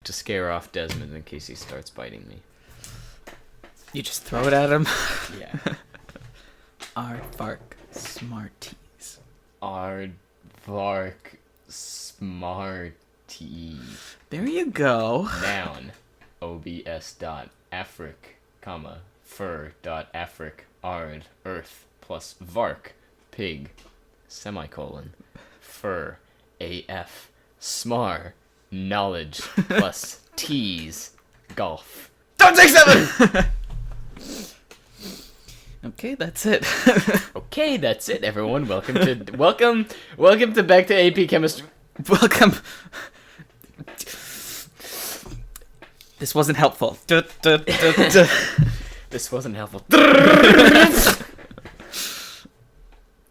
to scare off Desmond in case he starts biting me. You just throw it at him. Yeah. Aardvark Smarties. Aardvark Smarty. There you go. Noun. obs.afric, fur.afric, ard, earth, plus vark, pig, semicolon, fur, af, smar, knowledge, plus tease, golf. Don't take 7! Okay, that's it. Okay, that's it, everyone. Welcome to back to AP Chemistry. Welcome. This wasn't helpful. This wasn't helpful.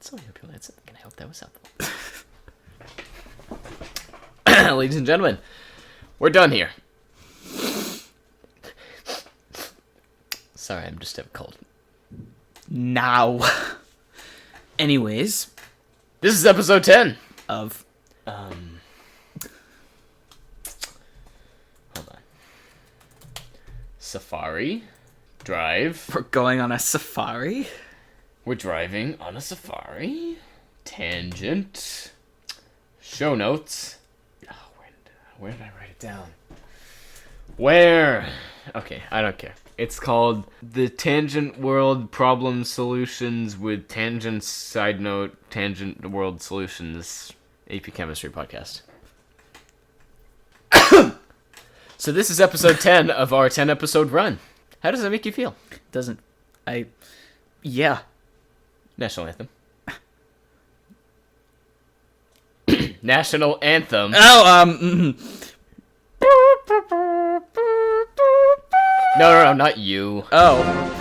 So happy that's it. I hope that was helpful. Ladies and gentlemen, we're done here. Sorry, I'm just have a cold. Now. Anyways. This is episode 10 of... Hold on. Safari. Drive. We're going on a safari. We're driving on a safari. Tangent. Show notes. Oh, where did I write it down? Where? Okay, I don't care. It's called The Tangent World Problem Solutions with Tangents, Side Note, Tangent World Solutions, AP Chemistry Podcast. So this is episode 10 of our 10-episode run. How does that make you feel? Yeah. National Anthem. National Anthem. Oh, No, not you. Oh.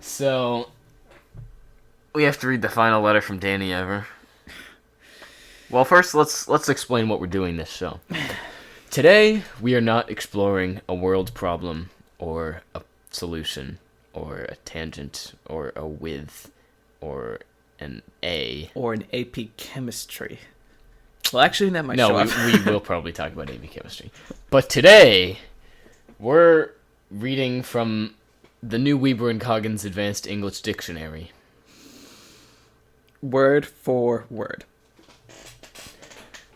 So, we have to read the final letter from Danny ever. Well, first, let's explain what we're doing this show. Today, we are not exploring a world problem, or a solution, or a tangent, or a with, or an A. Or an AP Chemistry. Well, actually, that might show up. No, we will probably talk about AP Chemistry. But today, we're reading from the new Weber and Coggins Advanced English Dictionary. Word for word.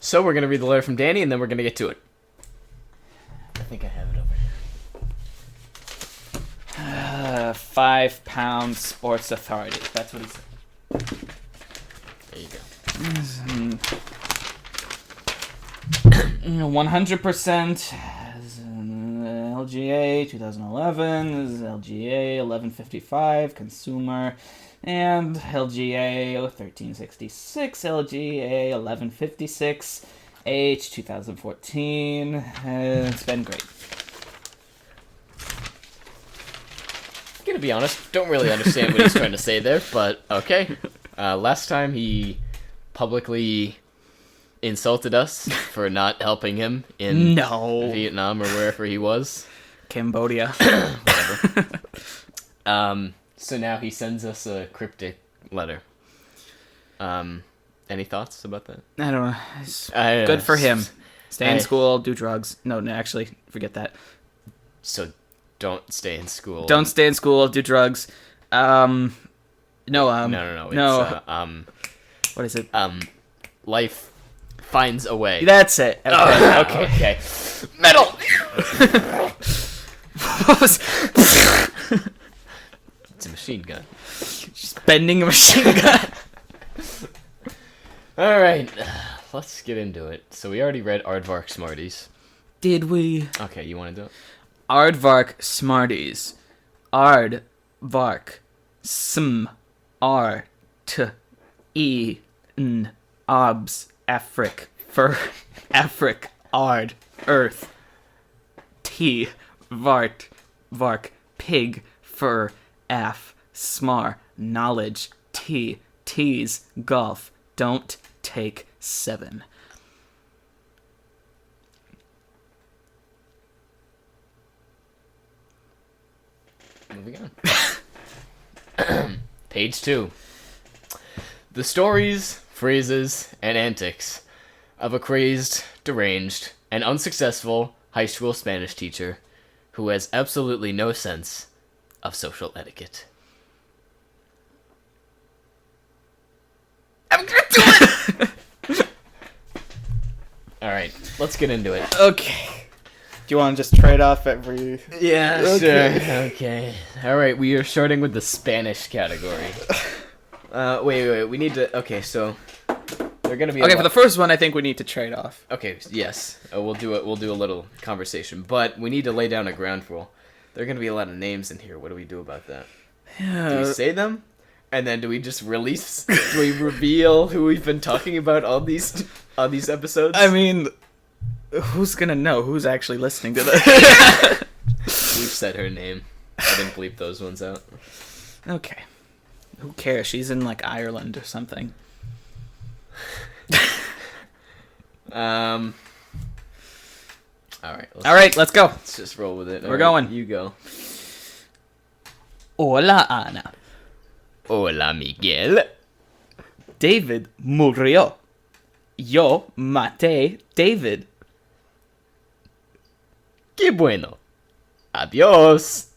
So we're going to read the letter from Danny, and then we're going to get to it. I think I have it over here. 5 pound Sports Authority. That's what he said. There you go. 100% LGA 2011 is LGA 1155 consumer, and LGA 1366 LGA 1156 H 2014. It's been great. I'm going to be honest, don't really understand what he's trying to say there, but okay. Last time he publicly insulted us for not helping him in Vietnam or wherever he was. Cambodia. Whatever. So now he sends us a cryptic letter. Any thoughts about that? I don't know. Good for him. Stay in school, do drugs. No, actually, forget that. So, don't stay in school. Don't stay in school, do drugs. No. What is it? Life finds a way. That's it. Okay. Okay. Metal! What was... It's a machine gun. Just bending a machine gun. Alright, let's get into it. So we already read Aardvark Smarties. Did we? Okay, you want to do it? Aardvark Smarties. Aardvark. Obs. Afric. Fur. Afric. Ard. Earth. T. Vart. Vark. Pig. Fur. Af. Smar. Knowledge. T. Tease. Golf. Don't take 7. Moving on. Page 2. The stories, phrases, and antics of a crazed, deranged, and unsuccessful high school Spanish teacher who has absolutely no sense of social etiquette. I'm gonna do it! Alright, let's get into it. Okay. Do you want to just trade off every... Yeah, Okay. sure. Okay. Alright, we are starting with the Spanish category. Wait. We need to... Okay, so... They're gonna be... Okay, for the first one, I think we need to trade off. Okay, yes. We'll do it. We'll do a little conversation. But we need to lay down a ground rule. There are gonna be a lot of names in here. What do we do about that? Do we say them? And then do we just release... do we reveal who we've been talking about on these episodes? I mean... Who's gonna know? Who's actually listening to this? We've said her name. I didn't bleep those ones out. Okay. Who cares? She's in, like, Ireland or something. Alright. Let's go. Let's just roll with it. We're going. You go. Hola, Ana. Hola, Miguel. David murió. Yo maté David. Qué bueno. Adiós.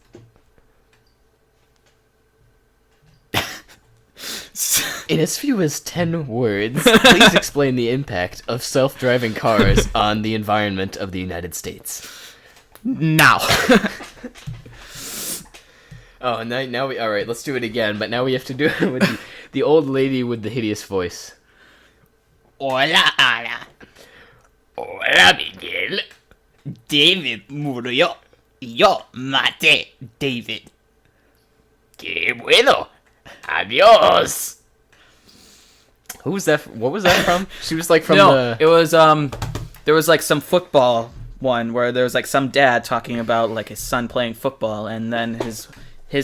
In as few as 10 words, please explain the impact of self-driving cars on the environment of the United States. Now. Oh, now we... Alright, let's do it again, but now we have to do it with the old lady with the hideous voice. Hola, Ana. Hola, Miguel. David murió. Yo maté David. Qué bueno. Adiós. Who was that? What was that from? She was like from the... it was, there was like some football one where there was like some dad talking about like his son playing football, and then his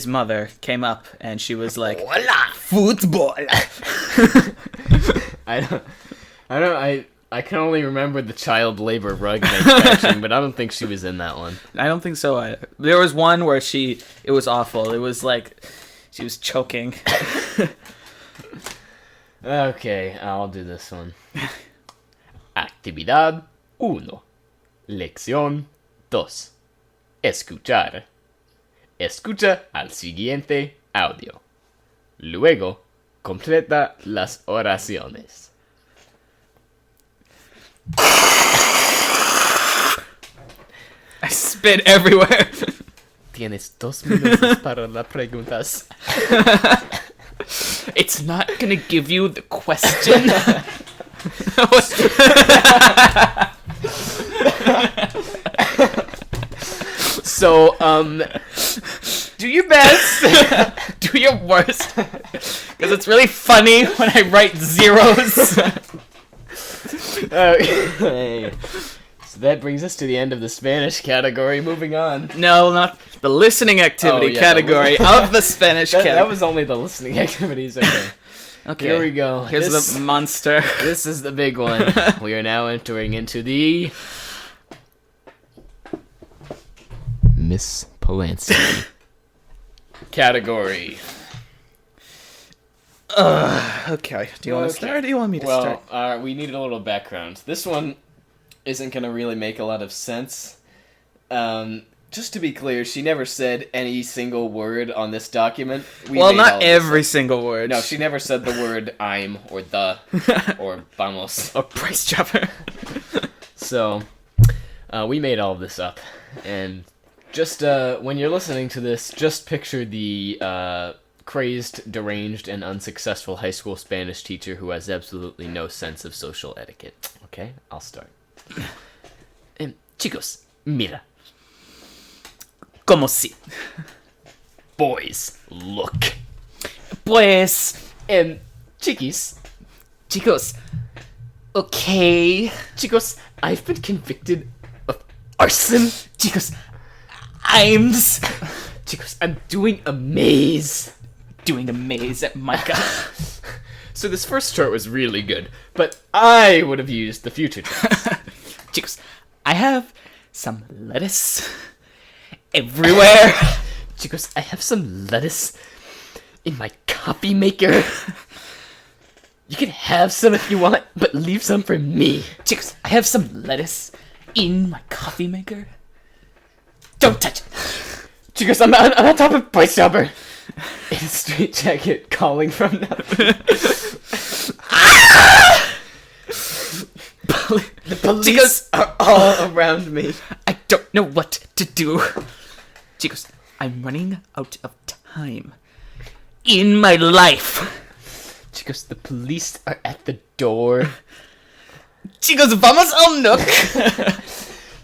mother came up and she was like, Hola. football. I can only remember the child labor rug manufacturing, but I don't think she was in that one. I don't think so either. There was one where it was awful. It was like she was choking. Okay, I'll do this one. Actividad 1. Lección 2. Escuchar. Escucha al siguiente audio. Luego, completa las oraciones. I spit everywhere. Tienes 2 minutos para las preguntas. It's not gonna give you the question. So, do your best. Do your worst. Because it's really funny when I write zeros. Okay. So that brings us to the end of the Spanish category. Moving on. No, not the listening activity category of the Spanish category. That was only the listening activities. Okay. Okay. Here we go. Here's the monster. This is the big one. We are now entering into the Miss Polanski category. Okay. Do you want to start or do you want me to start? Well, we needed a little background. This one, isn't gonna really make a lot of sense. Just to be clear, she never said any single word on this document. Well, not every single word. No, she never said the word "I'm" or "the" or "vamos" or price chopper. So, we made all of this up, and just when you're listening to this, just picture the crazed, deranged, and unsuccessful high school Spanish teacher who has absolutely no sense of social etiquette. Okay, I'll start. Chicos, mira. Como si. Boys, look. Pues, Chiquis. Chicos. Okay. Chicos, I've been convicted of arson. Chicos, Chicos, I'm doing a maze. Doing a maze at Micah. So this first chart was really good, but I would have used the future tense. Chicos, I have some lettuce everywhere. Chicos, I have some lettuce in my coffee maker. You can have some if you want, but leave some for me. Chicos, I have some lettuce in my coffee maker. Don't touch it. Chicos, I'm on top of Price Chopper. In a straight jacket, calling from nothing. The police Chicos are all around me. I don't know what to do. Chicos, I'm running out of time in my life. Chicos, the police are at the door. Chicos, vamos al nook.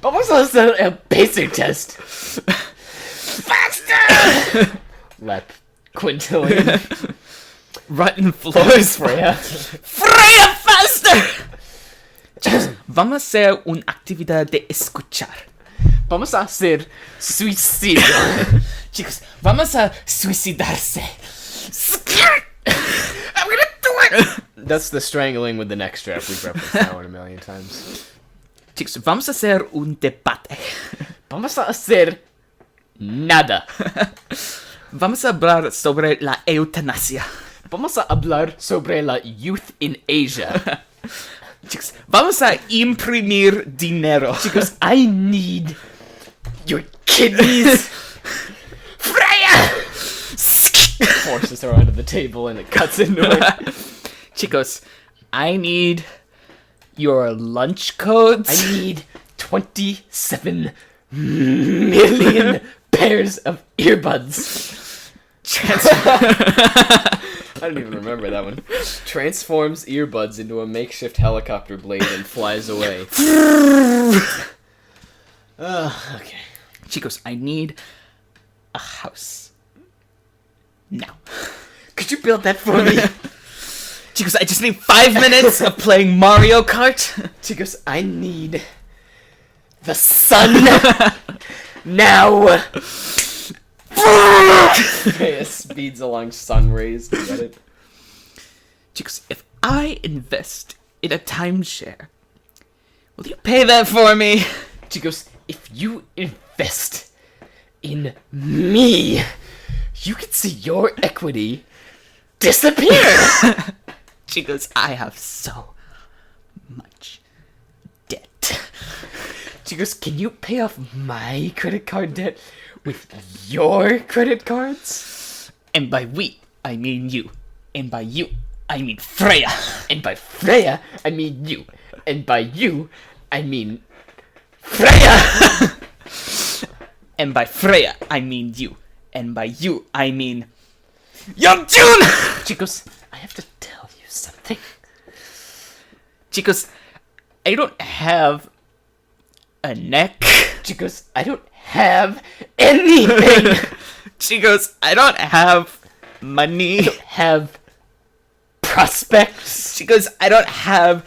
Vamos a hacer el basic test. Faster! Lep. Quintillion. Rotten floors. Freya. Freya, faster! Chicos, vamos a hacer una actividad de escuchar. Vamos a hacer suicidio. Chicos, vamos a suicidarse. I'm gonna do it! That's the strangling with the neck strap we've referenced that one a million times. Chicos, vamos a hacer un debate. Vamos a hacer nada. Vamos a hablar sobre la eutanasia. Vamos a hablar sobre la youth in Asia. Chicos, vamos a imprimir dinero. Chicos, I need your kidneys. Freya! Forces her onto the table and it cuts into her. Chicos, I need your lunch codes. I need 27 million pairs of earbuds. I don't even remember that one. Transforms earbuds into a makeshift helicopter blade and flies away. Okay. Chicos, I need a house. Now. Could you build that for me? Chicos, I just need 5 minutes of playing Mario Kart. Chicos, I need the sun now. It speeds along sun rays. You get it? Chicos, if I invest in a timeshare, will you pay that for me? Chicos, if you invest in me, you can see your equity disappear. Chicos, I have so much debt. Chicos, can you pay off my credit card debt with your credit cards? And by we, I mean you. And by you, I mean Freya. And by Freya, I mean you. And by you, I mean Freya! And by Freya, I mean you. And by you, I mean Young June! Chicos, I have to tell you something. Chicos, I don't have a neck. Chicos, I don't have anything. Chicos, I don't have money. I don't have prospects. Chicos, I don't have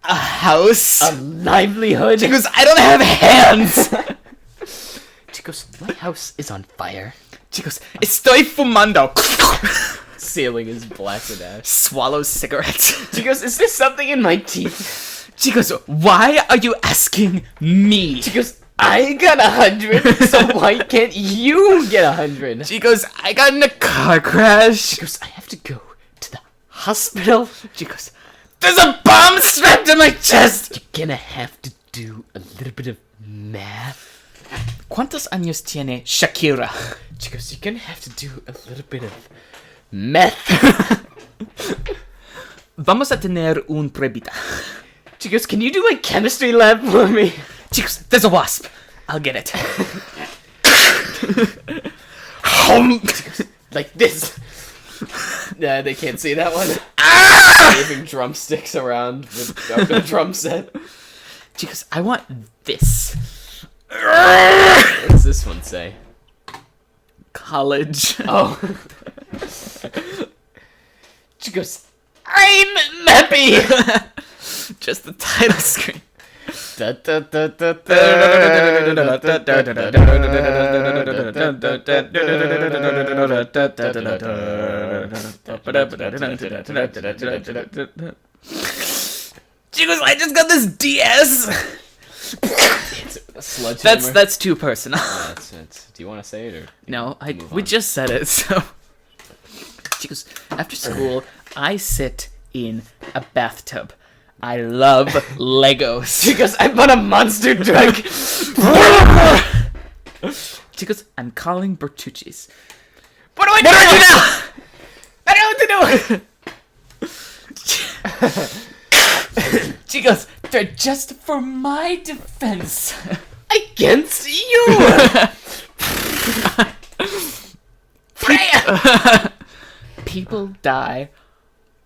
a house. A livelihood. Chicos, I don't have hands. Chicos, my house is on fire. Chicos, estoy fumando. Ceiling is black with ash. Swallows cigarettes. Chicos, is there something in my teeth? Chicos, why are you asking me? Chicos, I got 100, so why can't you get 100? Chicos, I got in a car crash. Chicos, I have to go to the hospital. Chicos, There's a bomb strapped to my chest! You're gonna have to do a little bit of math. ¿Cuántos años tiene Shakira? Chicos, you're gonna have to do a little bit of meth. Vamos a tener un pruebita. Chicos, can you do my chemistry lab for me? Chicos, there's a wasp. I'll get it. Like this. Yeah, they can't see that one. Waving drumsticks around with a drum set. Chicos, I want this. What does this one say? College. Oh. Chicos, I'm happy. Just the title screen. Da, da, da, da, Chicos, I just got this DS. That's too personal. Do you want to say it or No, we just said it. So, chicos, after school, I sit in a bathtub. I love Legos. Chicos, I bought a monster truck. Chicos, I'm calling Bertucci's. What do I do? I don't know what to do. Chicos, they're just for my defense. Against you. Freya. People die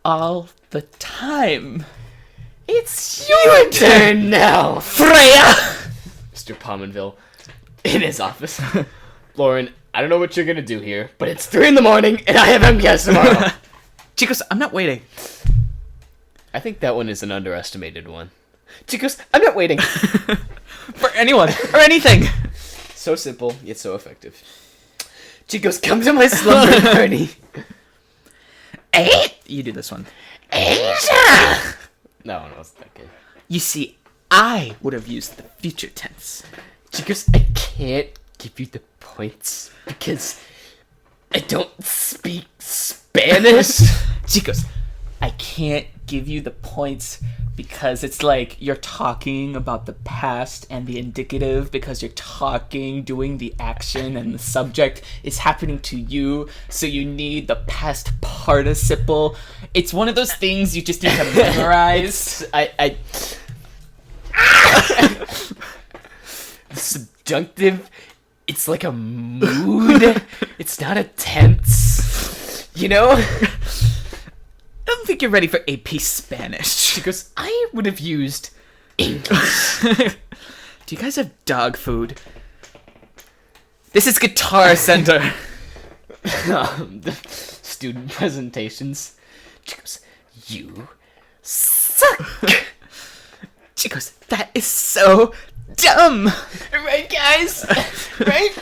all the time. It's your turn now, Freya! Mr. Pomonville, in his office. Lauren, I don't know what you're gonna do here, but it's 3 a.m. and I have MCAS tomorrow. Chicos, I'm not waiting. I think that one is an underestimated one. Chicos, I'm not waiting. For anyone, or anything. So simple, yet so effective. Chicos, come to my slumber party. You do this one. Asia! No, it's not good. You see, I would have used the future tense. Chicos, I can't give you the points because I don't speak Spanish. Chicos, I can't give you the points because it's like you're talking about the past and the indicative because you're doing the action and the subject is happening to you, so you need the past participle. It's one of those things you just need to memorize. Subjunctive, it's like a mood. It's not a tense. You know? I don't think you're ready for AP Spanish. Because I would have used English. Do you guys have dog food? This is Guitar Center. The student presentations. Chicos, you suck. Chicos, that is so dumb. Right, guys? Right?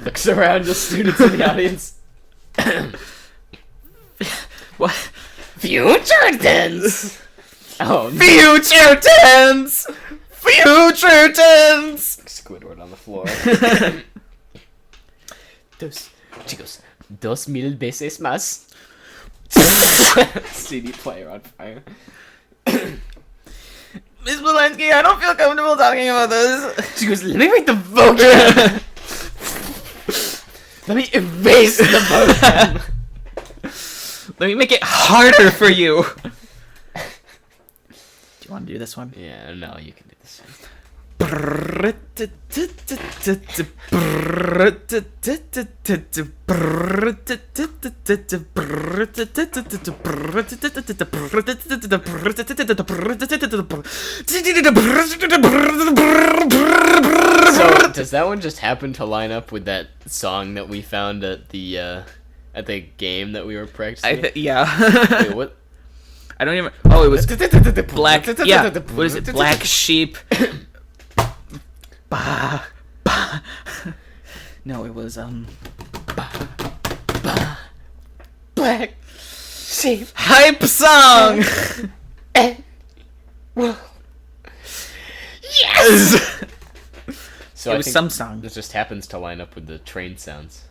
Looks around the students in the audience. What? Future tense. Oh, no. Future tense. Future tense. Squidward on the floor. Chicos, 2,000 veces más. CD player on fire. Miss Walensky, I don't feel comfortable talking about this. Chicos, let me write the vocab. Let me erase the vocab. Let me make it harder for you. Do you want to do this one? Yeah, no, you can do this one. So, does that one just happen to line up with that song that we found at the game that we were practicing? Yeah. Wait, what? I don't even. Oh, it was Black. Yeah. What is it? Black Sheep. Bah, bah. No, it was Black Sheep hype song. Yes. So It was some song. This just happens to line up with the train sounds.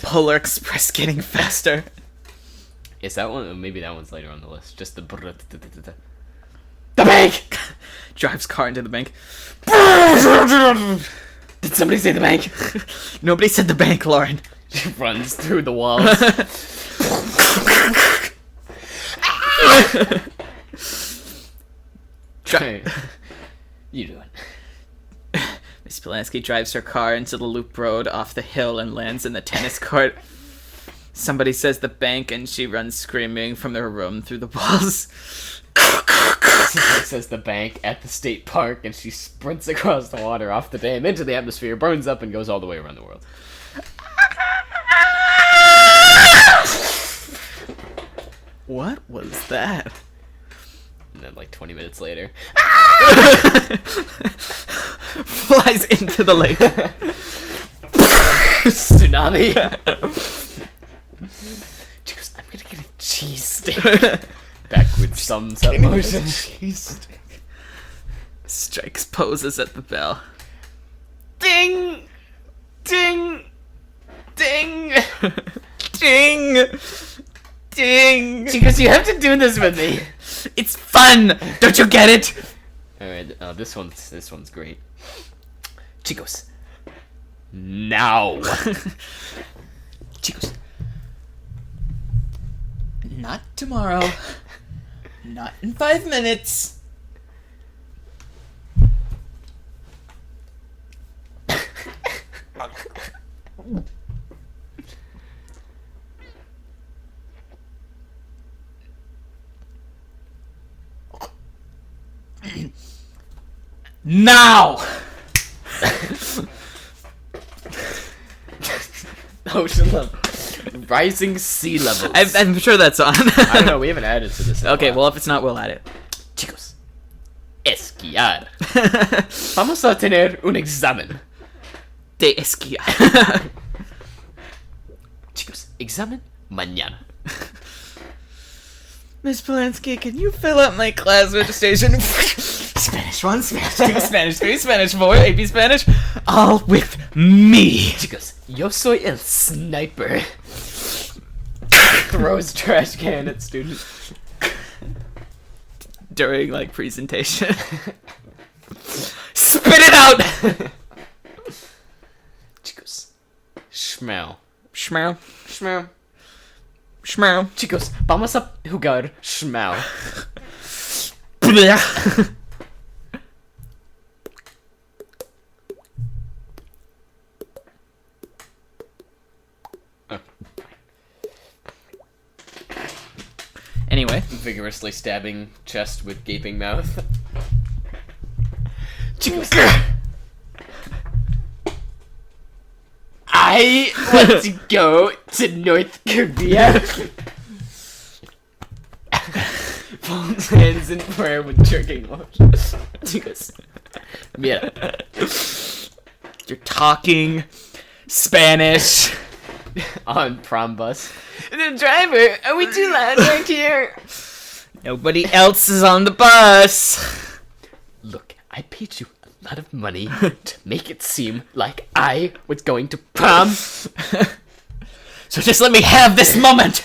Polar Express getting faster. Is that one? Maybe that one's later on the list. Just the bank. Drives car into the bank. Did somebody say the bank? Nobody said the bank, Lauren. She runs through the walls. Okay. You do it. Miss Polanski drives her car into the loop road off the hill and lands in the tennis court. Somebody says the bank, and she runs screaming from her room through the walls. Somebody says the bank at the state park, and she sprints across the water off the dam into the atmosphere, burns up, and goes all the way around the world. What was that? And then, like 20 minutes later, Flies into the lake. tsunami. She goes, I'm gonna get a cheese stick. Backwards thumbs up motion. Cheese stick. Strikes poses at the bell. Ding! Ding! Ding! Ding! Ding! She goes, you have to do this with me. It's fun! Don't you get it? Alright, this one's great. Chicos. Now. Chicos. Not tomorrow. Not in 5 minutes. Now! Ocean level. Rising sea levels. I'm sure that's on. I don't know, we haven't added to this. Okay, well, if it's not, we'll add it. Chicos. Esquiar. Vamos a tener un examen. De esquiar. Chicos, examen mañana. Miss Polanski, can you fill up my class registration? Spanish 1, Spanish 2, Spanish 3, Spanish 4, AP Spanish, all with me. Chicos, yo soy el sniper. Throws trash can at students. During, like, presentation. Spit it out! Chicos, schmau. Schmau. Schmau. Schmau. Chicos, vamos a jugar schmau. Anyway. Vigorously stabbing chest with gaping mouth. Chicos. I want to go to North Korea. Palms hands in prayer with jerking motion. Chicos. Yeah. You're talking Spanish. On prom bus. The driver, are we too loud right here? Nobody else is on the bus. Look, I paid you a lot of money to make it seem like I was going to prom. So just let me have this moment.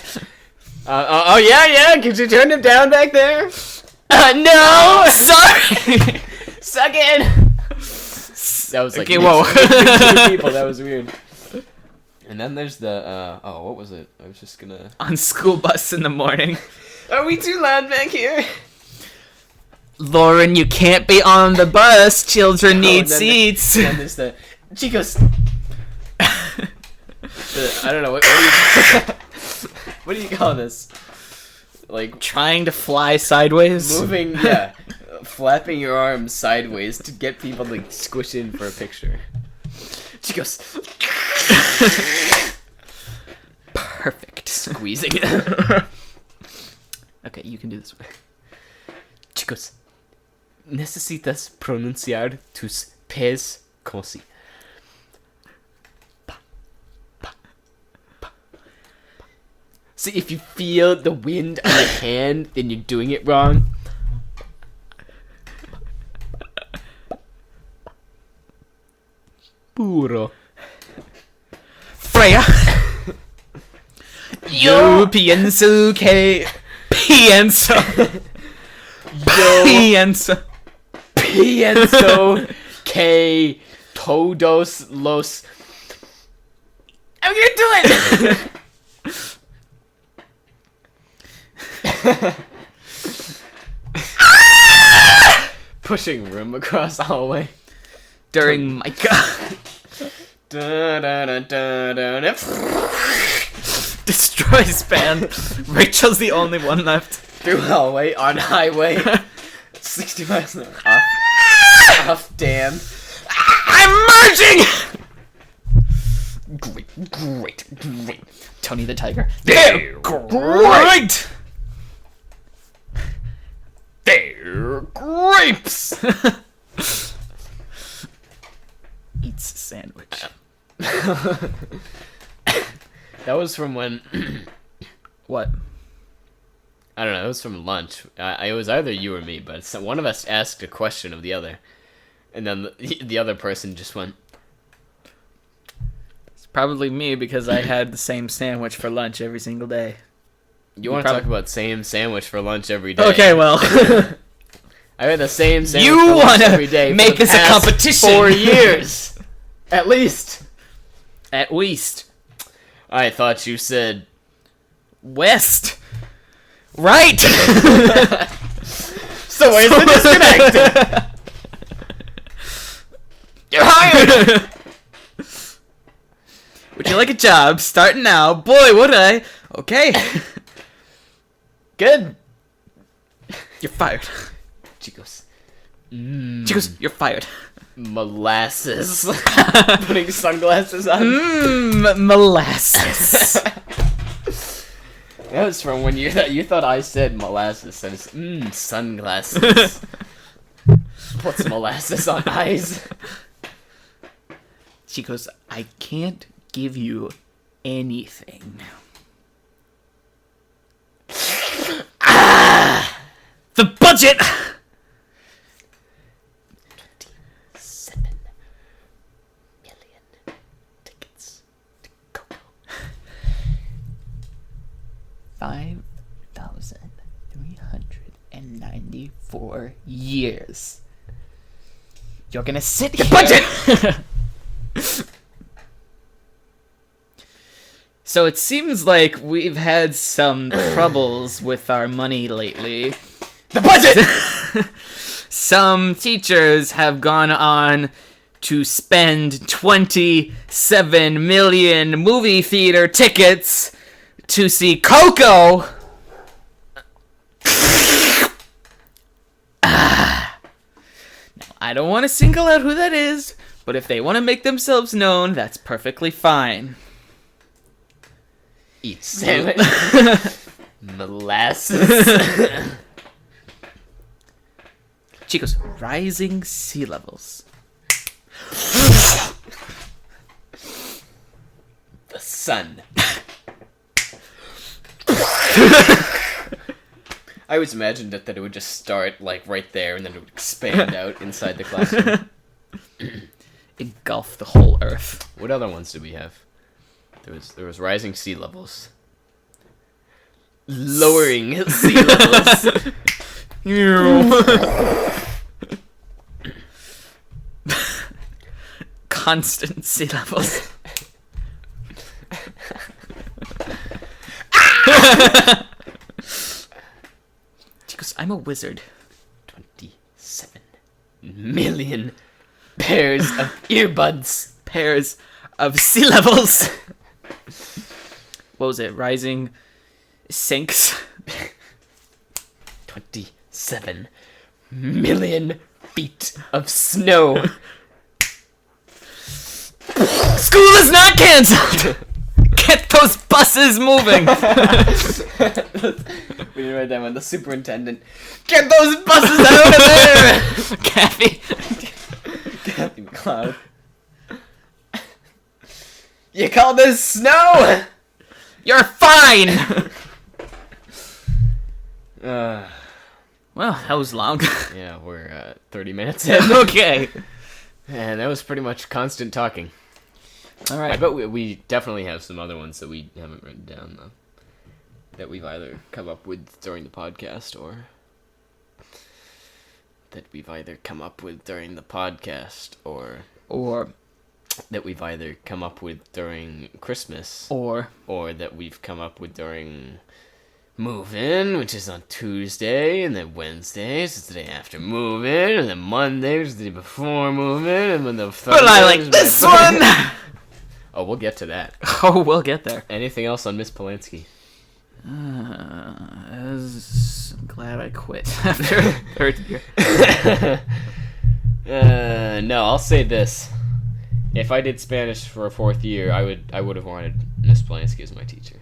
Oh yeah, could you turn him down back there? No! Sorry! Suck it! That was like Okay, whoa. two people, that was weird. And then there's the, what was it? I was just gonna... On school bus in the morning. Are we too loud back here? Lauren, you can't be on the bus. Children need seats. And then there's the... Chicos! I don't know, what do you call this? Like... Trying to fly sideways? Moving, yeah. Flapping your arms sideways to get people to squish in for a picture. Chicos! Perfect. Squeezing it. Okay, you can do this one. Chicos, necesitas pronunciar tus P's como si. Pa, pa, pa, pa. So if you feel the wind on your hand, then you're doing it wrong. Puro. Freya. Yo pienso que pienso Pienso que todos los. I'm gonna do it. Pushing room across the hallway during Micah. Destroys band. Rachel's the only one left. Through hallway on highway 60 miles an hour. Off dam. I'm merging! Great. Tony the Tiger. They're great! They're grapes! Eats a sandwich. That was from when... What? I don't know, it was from lunch. It was either you or me, but one of us asked a question of the other. And then the other person just went... It's probably me because I had the same sandwich for lunch every single day. You want to talk about same sandwich for lunch every day? Okay, well... I had the same sandwich you for lunch wanna every day for make the this a past competition. 4 years. At least. At least. I thought you said... West. Right! So where's the disconnect? You're hired! Would you like a job? Starting now. Boy, would I. Okay. Good. You're fired. Chicos. Chicos, you're fired. Molasses. Putting sunglasses on. Molasses. That was from when you thought I said molasses. And it's sunglasses. Puts molasses on eyes. She goes, I can't give you anything. The budget! 27 million tickets to Coco. 5,394 years. You're gonna sit The here. budget! So it seems like we've had some troubles with our money lately. The budget! Some teachers have gone on to spend 27 million movie theater tickets to see Coco. Now, I don't want to single out who that is, but if they want to make themselves known, that's perfectly fine. Eat sandwich. Molasses. Chicos, rising sea levels. The sun. I always imagined that it would just start like right there and then it would expand out inside the classroom. Engulf the whole earth. What other ones did we have? There was rising sea levels. Lowering sea levels. Constant sea levels. She goes, I'm a wizard. 27 million pairs of earbuds. Pairs of sea levels. What was it? Rising sinks. 27 million feet of snow. School is not cancelled. Get those buses moving. We didn't write that one. The superintendent. Get those buses out of there. Kathy. Kathy McLeod. You call this snow? You're fine. Well, that was long. Yeah, we're 30 minutes in. Okay. And that was pretty much constant talking. All right. I bet we definitely have some other ones that we haven't written down, though. That we've either come up with during the podcast or that we've either come up with during the podcast or that we've either come up with during Christmas or that we've come up with during move-in, which is on Tuesday, and then Wednesday is the day after move-in, and then Monday is the day before move-in, and then the But I like this one! Oh, we'll get to that. Oh, we'll get there. Anything else on Miss Polanski? I'm glad I quit after third year. No, I'll say this. If I did Spanish for a fourth year, I would have wanted Miss Polanski as my teacher.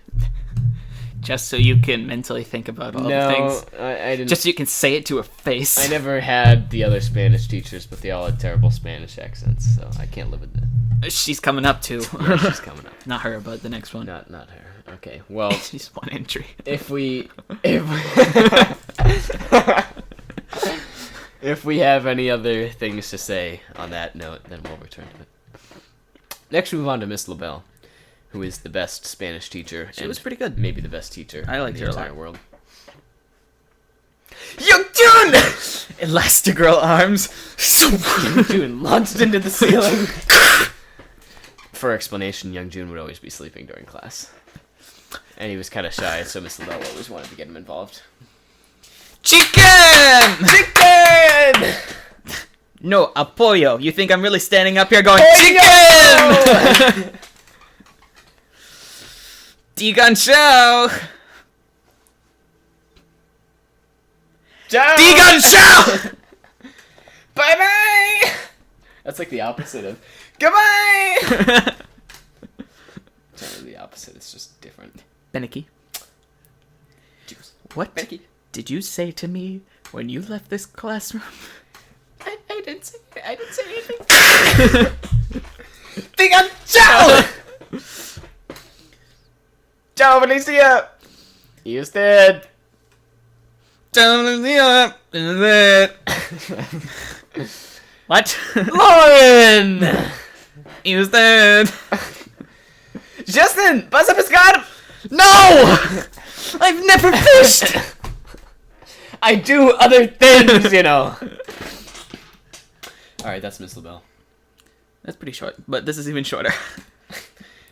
Just so you can mentally think about all the things. I didn't. Just so you can say it to her face. I never had the other Spanish teachers, but they all had terrible Spanish accents, so I can't live with that. She's coming up too. Yeah, she's coming up. Not her, but the next one. Not her. Okay, well, She's one entry. if we have any other things to say on that note, then we'll return to it. Next, we move on to Miss LaBelle, who is the best Spanish teacher. She was pretty good. Maybe the best teacher. I liked in her the a lot. entire world. Young Jun! Elastigirl arms. Young Jun launched into the ceiling. For explanation, Young Jun would always be sleeping during class. And he was kind of shy, so Miss LaBelle always wanted to get him involved. Chicken! Chicken! No, apoyo. You think I'm really standing up here going, Chicken! Digan Show! Ciao! Digan Show! Bye-bye! That's like the opposite of goodbye! Totally the opposite, it's just different. Beneki. Juice. What Beneki. did you say to me when you left this classroom? I didn't say anything. Digan ciao! Ciao, Felicia! Y usted? What? Lauren! Y usted? Justin, ¿vas a pescar? No! I've never fished! I do other things, you know. Alright, that's Miss LaBelle. That's pretty short, but this is even shorter.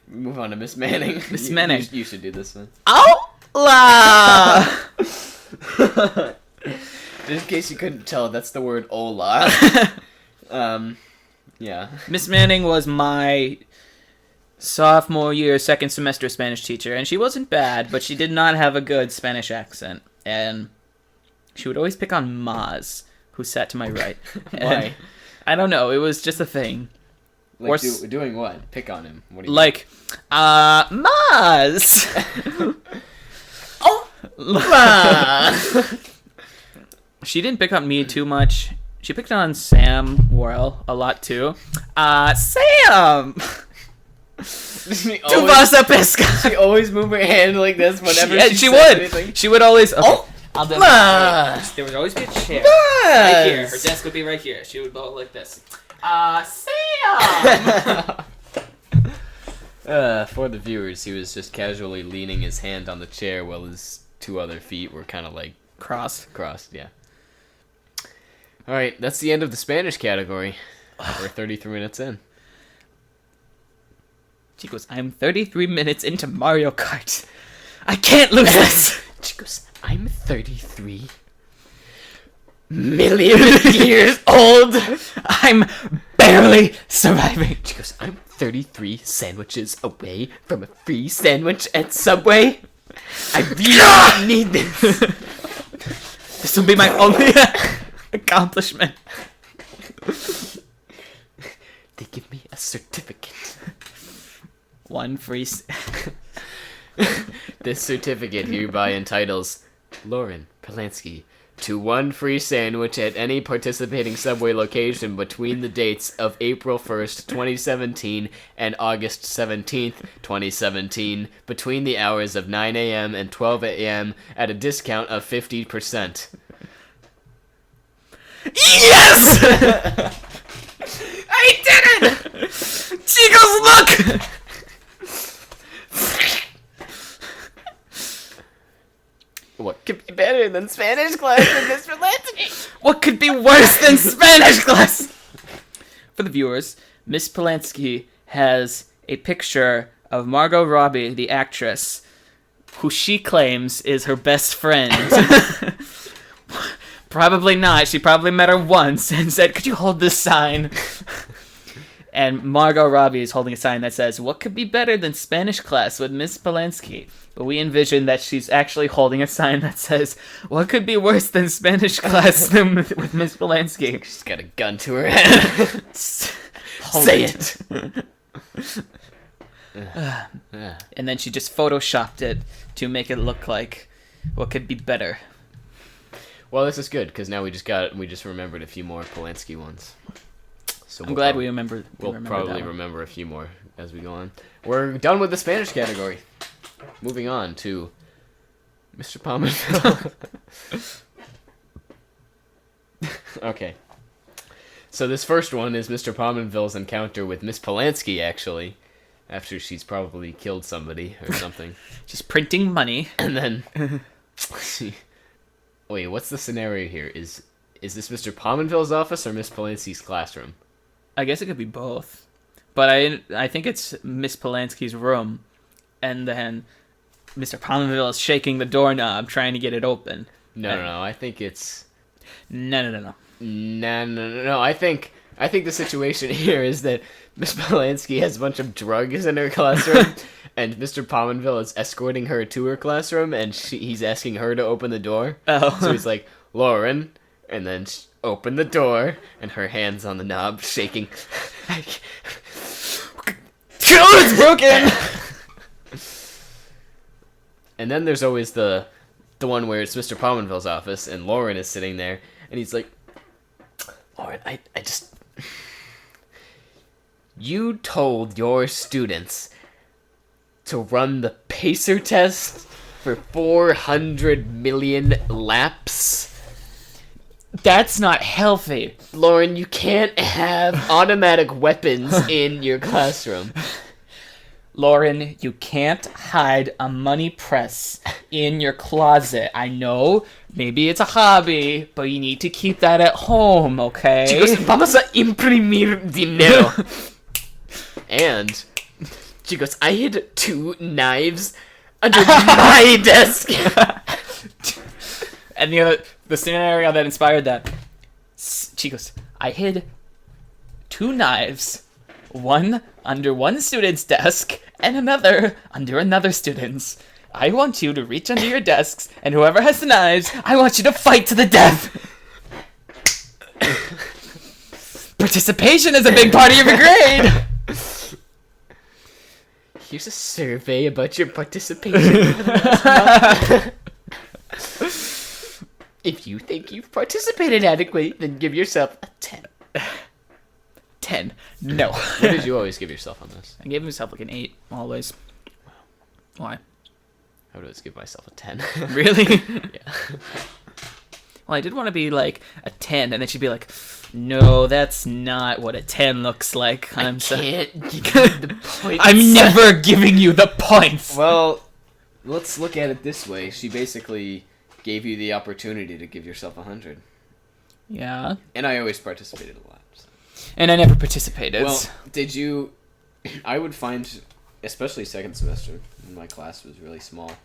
Move on to Miss Manning. Miss Manning. You should do this one. Hola! Just in case you couldn't tell, that's the word hola. Yeah. Miss Manning was my sophomore year, second semester Spanish teacher, and she wasn't bad, but she did not have a good Spanish accent. And she would always pick on Maz, who sat to my right. Why? I don't know, it was just a thing. Like, doing what? Pick on him. What do you Like, Maz! Oh! She didn't pick on me too much. She picked on Sam Worrell a lot too. Sam! Tu vas a pescar! She always moved her hand like this whenever she said would. anything. She would always. Okay. Oh! I'll demonstrate. There would always be a chair right here. Her desk would be right here. She would go like this. Sam! For the viewers, he was just casually leaning his hand on the chair while his two other feet were kind of like Crossed. yeah. Alright, that's the end of the Spanish category. We're 33 minutes in. Chicos, I'm 33 minutes into Mario Kart. I can't lose this! Chicos, I'm 33 million years old! I'm barely surviving. Chicos, I'm 33 sandwiches away from a free sandwich at Subway. I really need this. This will be my only accomplishment. They give me a certificate. One free... This certificate hereby entitles Lauren Polanski to one free sandwich at any participating Subway location between the dates of April 1st, 2017 and August 17th, 2017, between the hours of 9 a.m. and 12 a.m. at a discount of 50%. Yes! I Girls, look! What could be better than Spanish class with Miss Polanski? What could be worse than Spanish class? For the viewers, Miss Polanski has a picture of Margot Robbie, the actress, who she claims is her best friend. Probably not. She probably met her once and said, "Could you hold this sign?" And Margot Robbie is holding a sign that says, "What could be better than Spanish class with Miss Polanski?" But we envision that she's actually holding a sign that says, "What could be worse than Spanish class with Miss Polanski?" She's got a gun to her head. Say it. And then she just photoshopped it to make it look like what could be better. Well, this is good because now we just remembered a few more Polanski ones. So I'm glad we remember. We'll probably remember a few more as we go on. We're done with the Spanish category. Moving on to Mr. Pominville. Okay. So this first one is Mr. Pominville's encounter with Miss Polanski, actually, after she's probably killed somebody or something. Just printing money. And then wait, what's the scenario here? Is this Mr. Pominville's office or Miss Polanski's classroom? I guess it could be both. But I think it's Miss Polanski's room, and then Mr. Pominville is shaking the doorknob trying to get it open. No. I think it's No. No. I think the situation here is that Miss Polanski has a bunch of drugs in her classroom, and Mr. Pominville is escorting her to her classroom, and he's asking her to open the door. Oh. So he's like, "Lauren," and then open the door, and her hands on the knob, shaking. Oh, it's broken! And then there's always the one where it's Mr. Pominville's office, and Lauren is sitting there, and he's like, "Lauren, I just... You told your students to run the pacer test for 400 million laps? That's not healthy. Lauren, you can't have automatic weapons in your classroom." Lauren, you can't hide a money press in your closet. I know, maybe it's a hobby, but you need to keep that at home, okay? Chicos, vamos a imprimir dinero. And, chicos, I hid 2 knives under my desk. And the scenario that inspired that. Chicos, I hid 2 knives. One under one student's desk, and another under another student's. I want you to reach under your desks, and whoever has the knives, I want you to fight to the death. Participation is a big part of your grade. Here's a survey about your participation. If you think you've participated adequately, then give yourself a 10. 10. No. What did you always give yourself on this? I gave myself like an 8, always. Why? I would always give myself a 10. Really? Yeah. Well, I did want to be like a 10, and then she'd be like, "No, that's not what a 10 looks like." I can't give you the points. I'm never giving you the points. Well, let's look at it this way. She basically gave you the opportunity to give yourself 100. Yeah. And I always participated a lot. So. And I never participated. Well, did you... I would find, especially second semester, when my class was really small,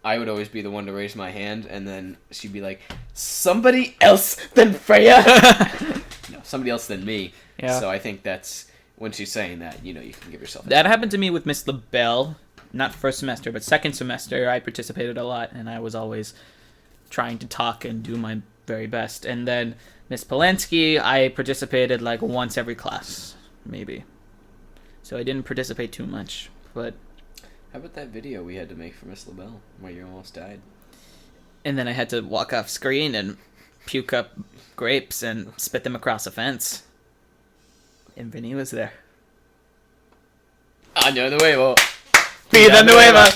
I would always be the one to raise my hand, and then she'd be like, "Somebody else than Freya?" No, somebody else than me. Yeah. So I think that's, when she's saying that, you can give yourself a that happened to me with Miss LaBelle. Not first semester, but second semester, I participated a lot, and I was always trying to talk and do my very best. And then Miss Polanski, I participated like once every class, maybe. So I didn't participate too much, but... How about that video we had to make for Miss LaBelle, where you almost died? And then I had to walk off screen and puke up grapes and spit them across a fence. And Vinny was there. Año nuevo. Vida nueva.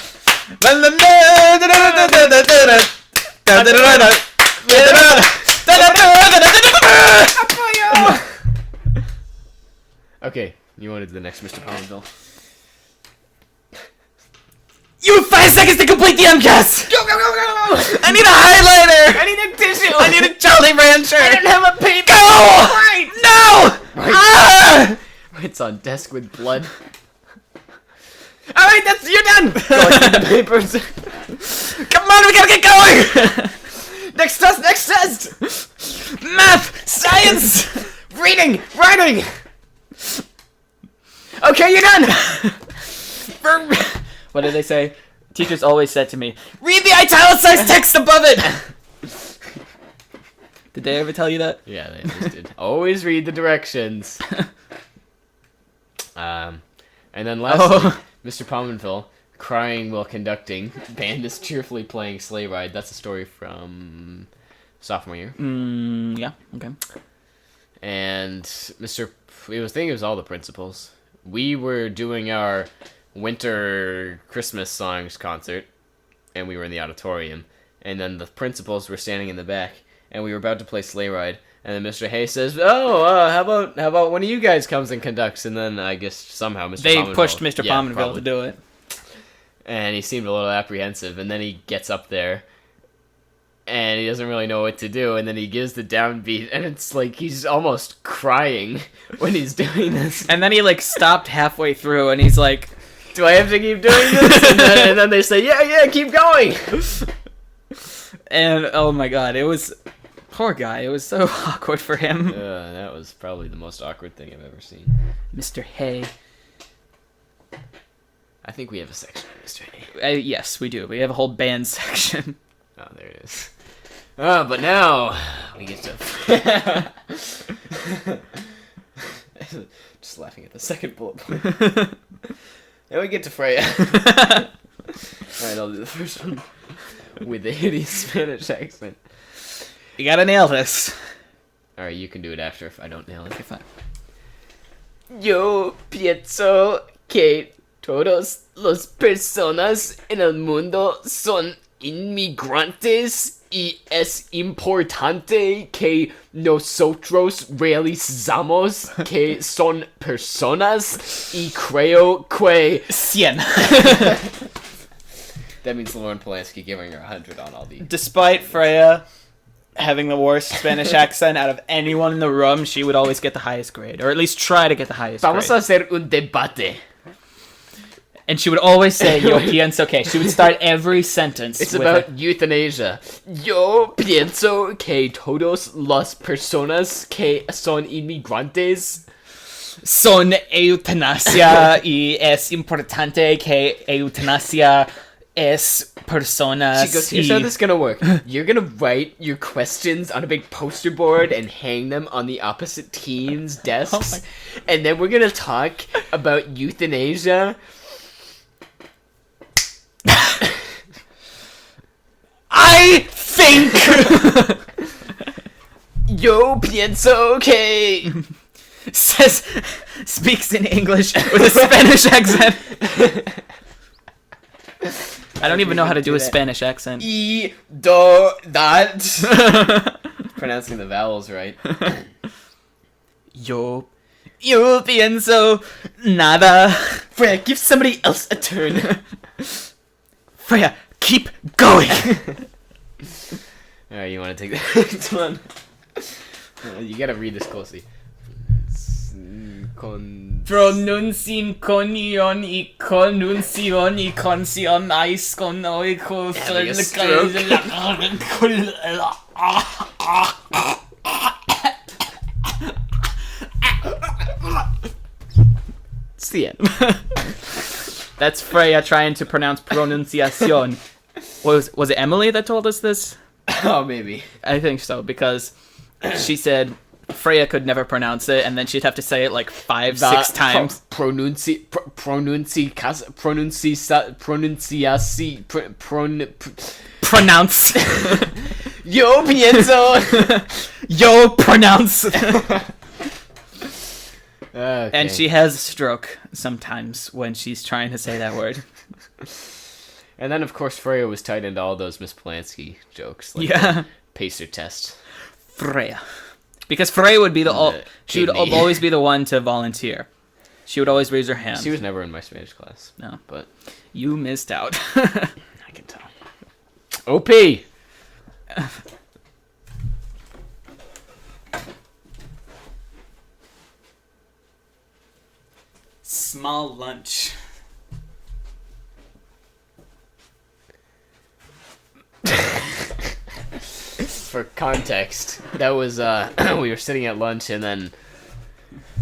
Okay, You want to do the next Mr. Palmerville? You have 5 seconds to complete the MCAS! Go, go, go, go! I need a highlighter! I need a tissue! I need a Jolly Rancher! I don't have a paper! Go! Right! No! Right. Ah! It's on desk with blood. Alright, you're done! Go the papers. Come on, we gotta get going! Next test! Math! Science! Reading! Writing! Okay, you're done! What did they say? Teachers always said to me, read the italicized text above it! Did they ever tell you that? Yeah, they always did. Always read the directions. And then lastly, Mr. Palmerville, crying while conducting. Band is cheerfully playing Sleigh Ride. That's a story from sophomore year. Yeah, okay. And it was all the principals. We were doing our winter Christmas songs concert, and we were in the auditorium. And then the principals were standing in the back, and we were about to play Sleigh Ride. And then Mr. Hay says, how about one of you guys comes and conducts? And then I guess somehow Mr. They Palmerville, pushed Mr. yeah, Palmerville probably. to do it. And he seemed a little apprehensive. And then he gets up there, and he doesn't really know what to do. And then he gives the downbeat, and it's like he's almost crying when he's doing this. And then he, like, stopped halfway through, and he's like, do I have to keep doing this? And then they say, yeah, keep going. And, oh my god, it was... Poor guy, it was so awkward for him. That was probably the most awkward thing I've ever seen. Mr. Hay. I think we have a section on Mr. Hay. Yes, we do. We have a whole band section. Oh, there it is. But now we get to... Just laughing at the second bullet point. Now we get to Freya. Alright, I'll do the first one with the hideous Spanish accent. You gotta nail this. Alright, you can do it after if I don't nail it. Okay, fine. Yo pienso que todos los personas en el mundo son inmigrantes y es importante que nosotros realizamos que son personas y creo que... 100. That means Lauren Polanski giving her 100 on all the... Despite Freya having the worst Spanish accent out of anyone in the room, she would always get the highest grade, or at least try to get the highest Vamos grade. a hacer un debate. And she would always say, yo pienso que. She would start every sentence It's with about euthanasia. Yo pienso que todos las personas que son inmigrantes son eutanasia y es importante que eutanasia es personas. She goes, here's how this is gonna work. You're gonna write your questions on a big poster board and hang them on the opposite team's desks. And then we're gonna talk about euthanasia. I think Yo pienso que speaks in English with a Spanish accent. I don't even know how to do a Spanish accent. y do that. Pronouncing the vowels right. Yo pienso nada. Freya, give somebody else a turn. Freya, keep going. Alright, you want to take the next one? You gotta read this closely. Pronunciación y conunción y conción ais con oico. Having a stroke. It's the end. That's Freya trying to pronounce pronunciación. Was it Emily that told us this? Oh, maybe. I think so, because she said Freya could never pronounce it, and then she'd have to say it like 5-6 times. Pronounce. Yo pienso. Yo, pronounce. Okay. And she has a stroke sometimes when she's trying to say that word. And then, of course, Freya was tied into all those Miss Polanski jokes. Like Yeah. the pacer test. Freya. Because Freya would be she would kidney. always be the one to volunteer. She would always raise her hand. She was never in my Spanish class. No. But You missed out. I can tell. OP! Small lunch. For context, that was, we were sitting at lunch and then...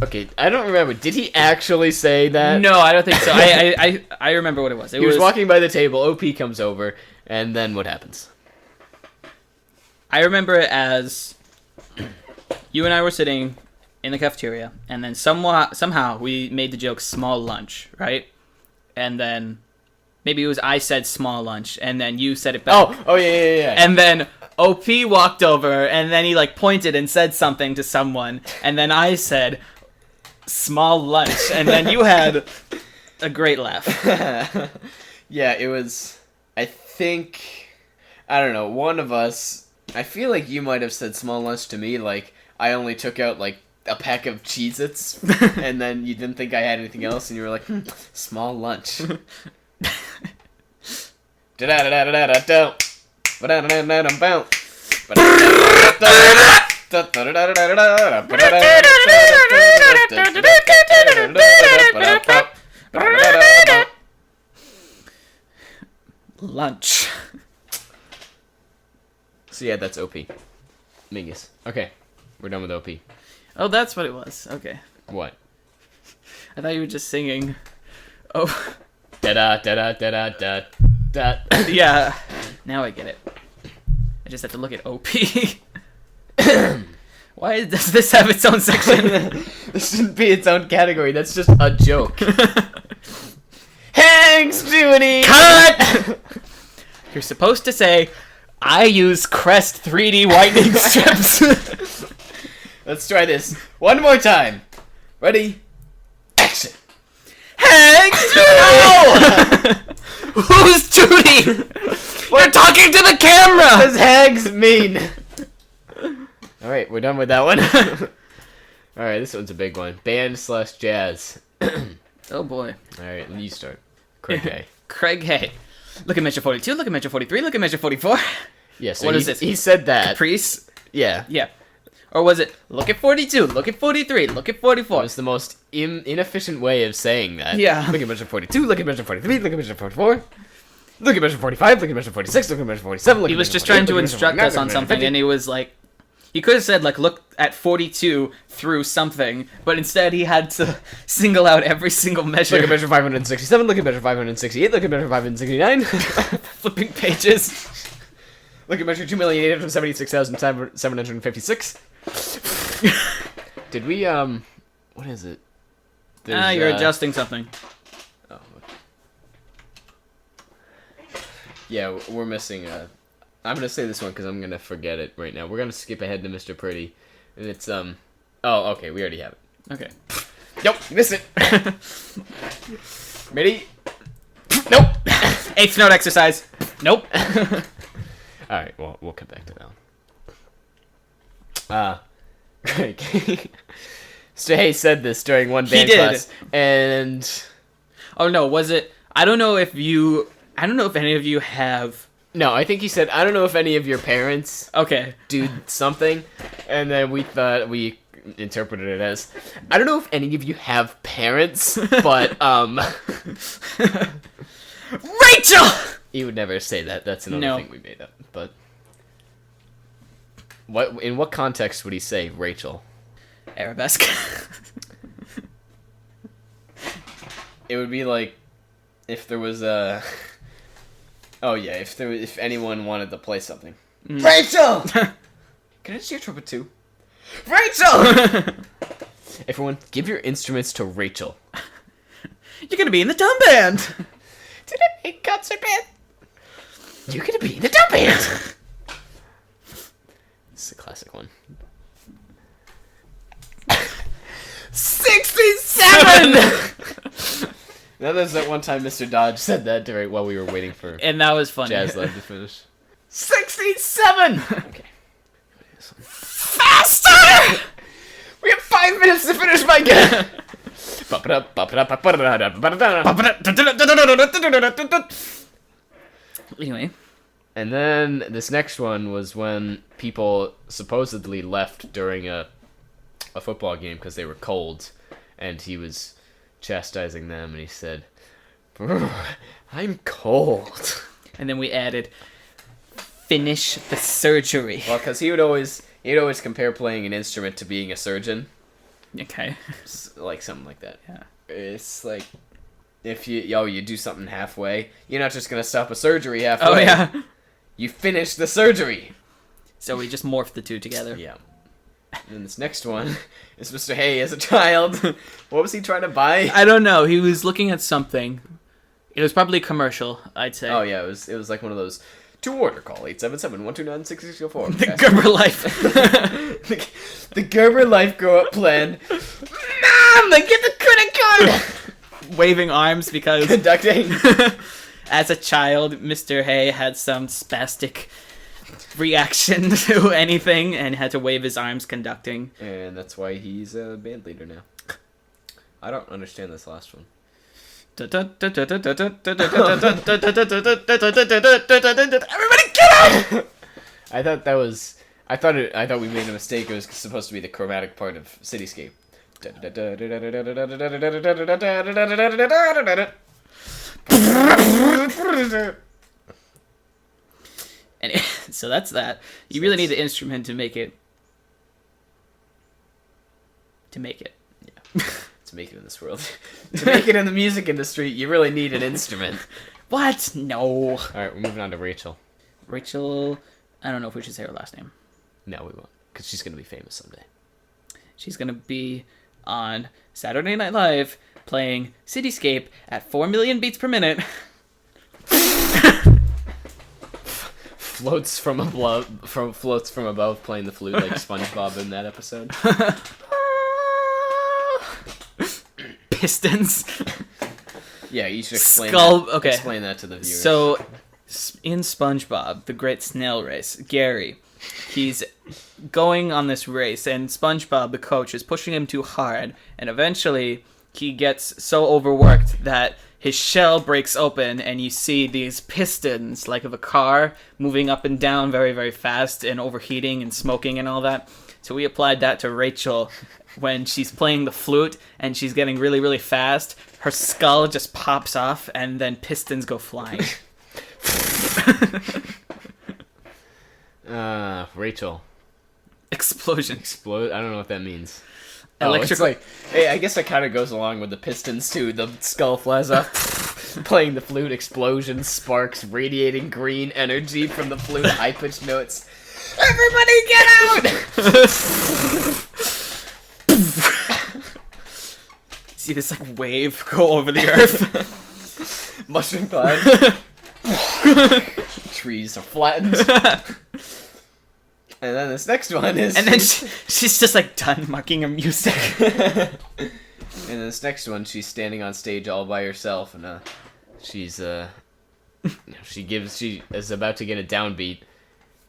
Okay, I don't remember. Did he actually say that? No, I don't think so. I remember what it was. He was walking by the table, OP comes over, and then what happens? I remember it as you and I were sitting in the cafeteria, and then somehow we made the joke small lunch, right? And then maybe it was I said small lunch, and then you said it back. Oh, yeah. And then OP walked over, and then he like pointed and said something to someone, and then I said small lunch, and then you had a great laugh. Yeah, it was, I think, I don't know, one of us, I feel like you might have said small lunch to me, like, I only took out, like, a pack of Cheez-Its, and then you didn't think I had anything else, and you were like, small lunch. Da-da-da-da-da-da-da. Ba-da-da-da-da-da-da. Lunch. So yeah, that's OP. Mingus. Okay, we're done with OP. Oh, that's what it was. Okay. What? I thought you were just singing. Oh. Da da da da da da da. Yeah. Now I get it. I just have to look at OP. Why does this have its own section? This shouldn't be its own category. That's just a joke. Hanks Judy. Cut! You're supposed to say, I use Crest 3D whitening strips. Let's try this one more time. Ready? Action. Hanks Judy! Who's Judy? You're talking to the camera! What does hags mean? Alright, we're done with that one. Alright, this one's a big one. Band/jazz. Oh boy. Alright, you start. Craig Hay. Craig Hay. Look at measure 42, look at measure 43, look at measure 44. Yeah, so What is this? He said that. Caprice? Yeah. Yeah. Or was it, look at 42, look at 43, look at 44? That was the most inefficient way of saying that. Yeah. Look at measure 42, look at measure 43, look at measure 44. Look at measure 45, look at measure 46, look at measure 47, look He at was measure just 48, trying to look at measure instruct 49, us on look at measure something, 50. and he was like, he could have said, like, look at 42 through something, but instead he had to single out every single measure. Look at measure 567, look at measure 568, look at measure 569. Flipping pages. Look at measure 2,876,756. Did we, what is it? You're adjusting something. Oh. Yeah, we're missing, I'm gonna say this one because I'm gonna forget it right now. We're gonna skip ahead to Mr. Pretty. And it's, oh, okay, we already have it. Okay. Nope, miss it. Ready? Nope. Eighth note exercise. Nope. Alright, well, we'll come back to that one. Craig. So Hay said this during one band did. class, and... Oh no, was it, I don't know if any of you have... No, I think he said, I don't know if any of your parents Okay. do something, and then we thought we interpreted it as, I don't know if any of you have parents, but, Rachel! He would never say that. That's another thing we made up. But in what context would he say Rachel? Arabesque. It would be like if there was a... Oh yeah, if anyone wanted to play something. Rachel! Can I just hear trumpet too? Rachel! Everyone, give your instruments to Rachel. You're gonna be in the dumb band! Today, concert band! You're gonna be in the dumb band! This is a classic one. 67! Now there's that one time Mr. Dodge said that while we were waiting for And that was funny. Jazz Lab to finish. 67! Okay. Faster! We have 5 minutes to finish my game! Anyway. And then this next one was when people supposedly left during a football game because they were cold, and he was chastising them, and he said, "I'm cold." And then we added, "Finish the surgery." Well, because he'd always compare playing an instrument to being a surgeon, Okay. like something like that. Yeah. It's like if you do something halfway, you're not just gonna stop a surgery halfway. Oh, yeah. You finish the surgery. So we just morphed the two together. Yeah. And then this next one is Mr. Hay as a child. What was he trying to buy? I don't know. He was looking at something. It was probably a commercial, I'd say. Oh yeah, it was like one of those. To order, call 877-129-6604. The Gerber Life. the Gerber Life Grow Up Plan. Mom, get the credit card! Waving arms because Conducting. as a child, Mr. Hay had some spastic reaction to anything and had to wave his arms conducting. And that's why he's a band leader now. I don't understand this last one. Everybody get up! I thought we made a mistake. It was supposed to be the chromatic part of Cityscape. And so that's that. You really need the instrument to make it. Yeah. To make it in this world. To make it in the music industry, you really need an instrument. What? No. Alright, we're moving on to Rachel. Rachel, I don't know if we should say her last name. No, we won't. Because she's going to be famous someday. She's going to be on Saturday Night Live playing Cityscape at 4 million beats per minute. Floats from above playing the flute like SpongeBob in that episode. Pistons. Yeah, you should explain explain that to the viewers. So, in SpongeBob, the Great Snail Race, Gary, he's going on this race, and SpongeBob, the coach, is pushing him too hard, and eventually he gets so overworked that his shell breaks open, and you see these pistons, like of a car, moving up and down very, very fast, and overheating and smoking and all that. So we applied that to Rachel when she's playing the flute, and she's getting really, really fast. Her skull just pops off, and then pistons go flying. Rachel. Explosion. Explode? I don't know what that means. Electric. It's like, hey, I guess that kind of goes along with the pistons too. The skull flies off, playing the flute, explosion, sparks, radiating green energy from the flute, high-pitched notes. Everybody get out! See this like wave go over the earth. Mushroom cloud. Trees are flattened. And then this next one is... And then she's just like done marking her music. And then this next one, she's standing on stage all by herself, and she is about to get a downbeat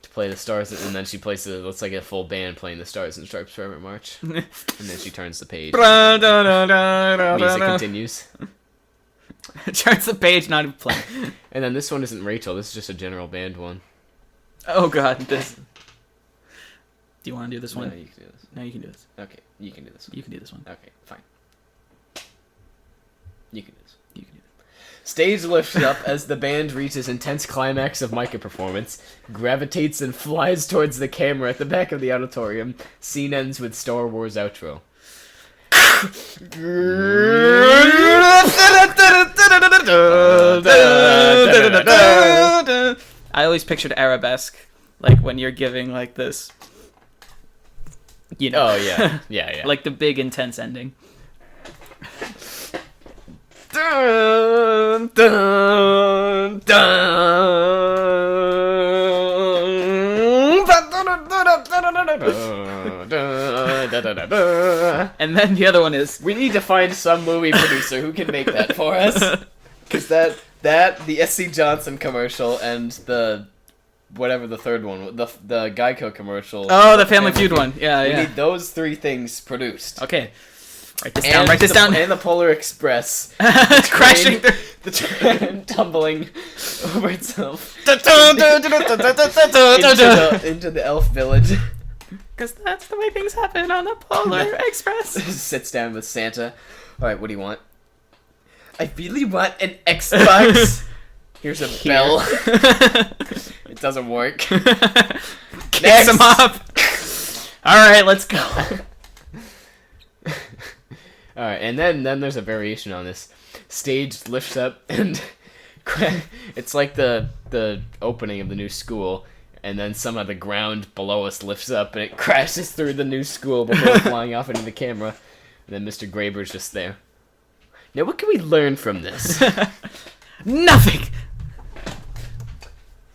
to play the Stars, and then she plays looks like a full band playing the Stars and Stripes Forever March. And then she turns the page. Music continues. Turns the page, not even playing. And then this one isn't Rachel, this is just a general band one. Oh god, this... Do you want to do this one? No, you can do this. No, you can do this. Okay, you can do this one. You can do this one. Okay, fine. You can do this. You can do this. Stage lifts up as the band reaches intense climax of mica performance, gravitates and flies towards the camera at the back of the auditorium. Scene ends with Star Wars outro. I always pictured arabesque, like when you're giving like this. You know. Oh yeah, yeah. Like the big intense ending. Dun, dun, dun. And then the other one is... We need to find some movie producer who can make that for us. Because the SC Johnson commercial and the... whatever the third one, the Geico commercial. Oh, the Family Feud one. Yeah, We need those three things produced. Okay. Write this down. Write this down. And the Polar Express Crashing through. the train tumbling over itself into the elf village. Because that's the way things happen on the Polar Express. Sits down with Santa. All right, what do you want? I really want an Xbox. Here's a bell. It doesn't work. Kicks him up. All right, let's go. All right, and then there's a variation on this. Stage lifts up, and it's like the opening of the new school, and then somehow the ground below us lifts up, and it crashes through the new school before flying off into the camera. And then Mr. Graber's just there. Now, what can we learn from this? Nothing.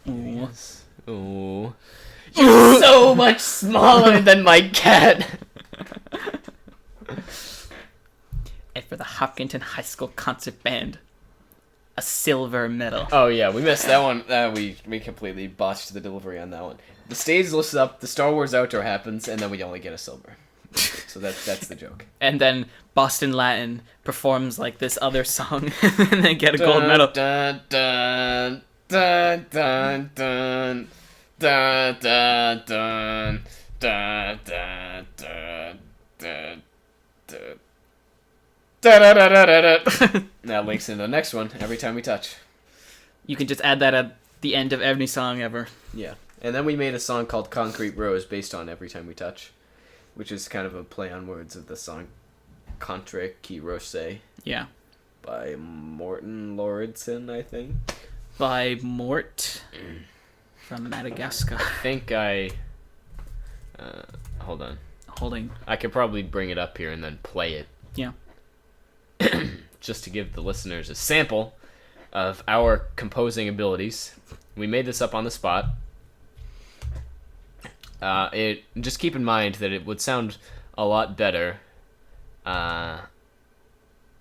Yes. Oh, you're so much smaller than my cat. And for the Hopkinton High School Concert Band, a silver medal. Oh yeah, we missed that one. We completely botched the delivery on that one. The stage lifts up, the Star Wars outro happens, and then we only get a silver. So that's the joke. And then Boston Latin performs like this other song, and they get a gold medal. Dun, dun, dun, dun, dun, dun, dun, dun, dun, dun, dun, dun, dun. That links into the next one. Every time we touch. You can just add that at the end of every song ever. Yeah, and then we made a song called "Concrete Rose" based on "Every Time We Touch," which is kind of a play on words of the song "Contre qui Rose" Yeah. by Morten Lauridsen, I think. By Mort from Madagascar. I think hold on. Holding. I could probably bring it up here and then play it. Yeah. Just to give the listeners a sample of our composing abilities. We made this up on the spot. Just keep in mind that it would sound a lot better on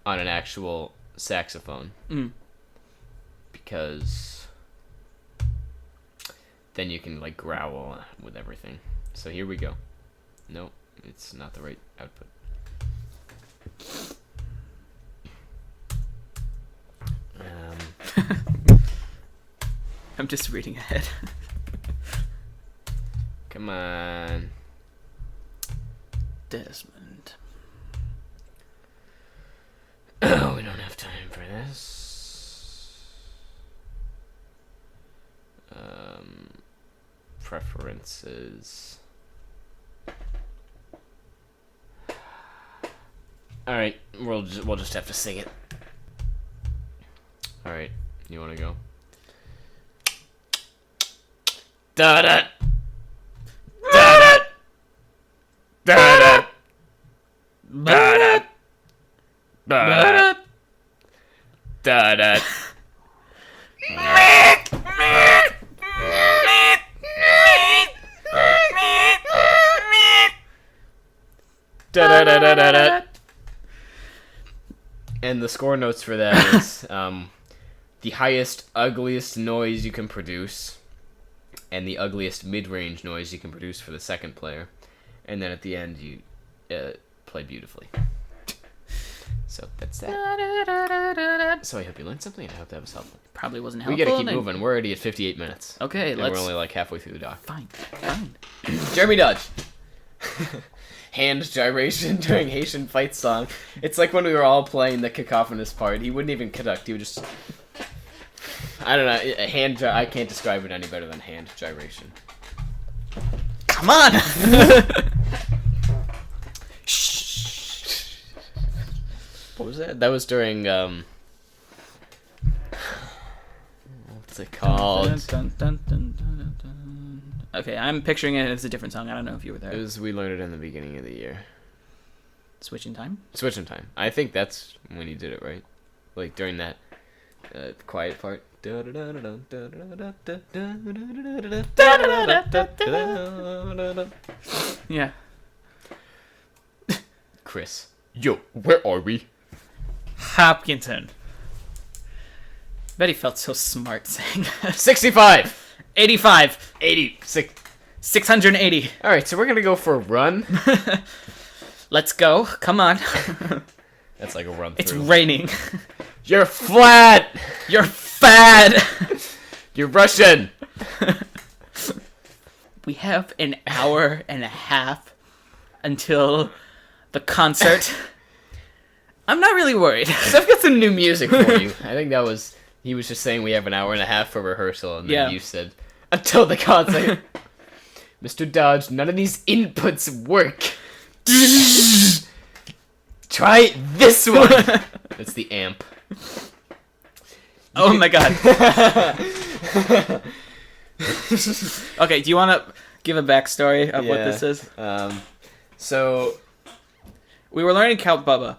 an actual saxophone. Because then you can like growl with everything. So here we go. Nope, it's not the right output. I'm just reading ahead. Come on. Desmond. Oh, we don't have time for this. Preferences. All right, we'll just have to sing it. All right, you want to go? Da da da da da da da da da. And the score notes for that is the highest, ugliest noise you can produce, and the ugliest mid-range noise you can produce for the second player, and then at the end you play beautifully. So that's that. So I hope you learned something, and I hope that was helpful. Probably wasn't helpful. We gotta keep moving. We're already at 58 minutes. Okay, and let's... we're only like halfway through the doc. Fine. Jeremy Dodge. Hand gyration during Haitian fight song. It's like when we were all playing the cacophonous part. He wouldn't even conduct. He would just... I don't know. I can't describe it any better than hand gyration. Come on! Shh. What was that? That was during, what's it called? Okay, I'm picturing it as a different song. I don't know if you were there. We learned it in the beginning of the year. Switching time? Switching time. I think that's when you did it, right? Like during that quiet part. Yeah. Chris. Yo, where are we? Hopkinton. Betty felt so smart saying that. 65! 85. 86. 680. Alright, so we're gonna go for a run. Let's go. Come on. That's like a run through. It's raining. You're flat. You're fat. You're Russian. We have an hour and a half until the concert. I'm not really worried. So I've got some new music for you. I think that was... He was just saying we have an hour and a half for rehearsal, and then you said, until the concert. Mr. Dodge, none of these inputs work. Try this one. It's the amp. Oh my god. Okay, do you want to give a backstory of what this is? So... We were learning Count Bubba.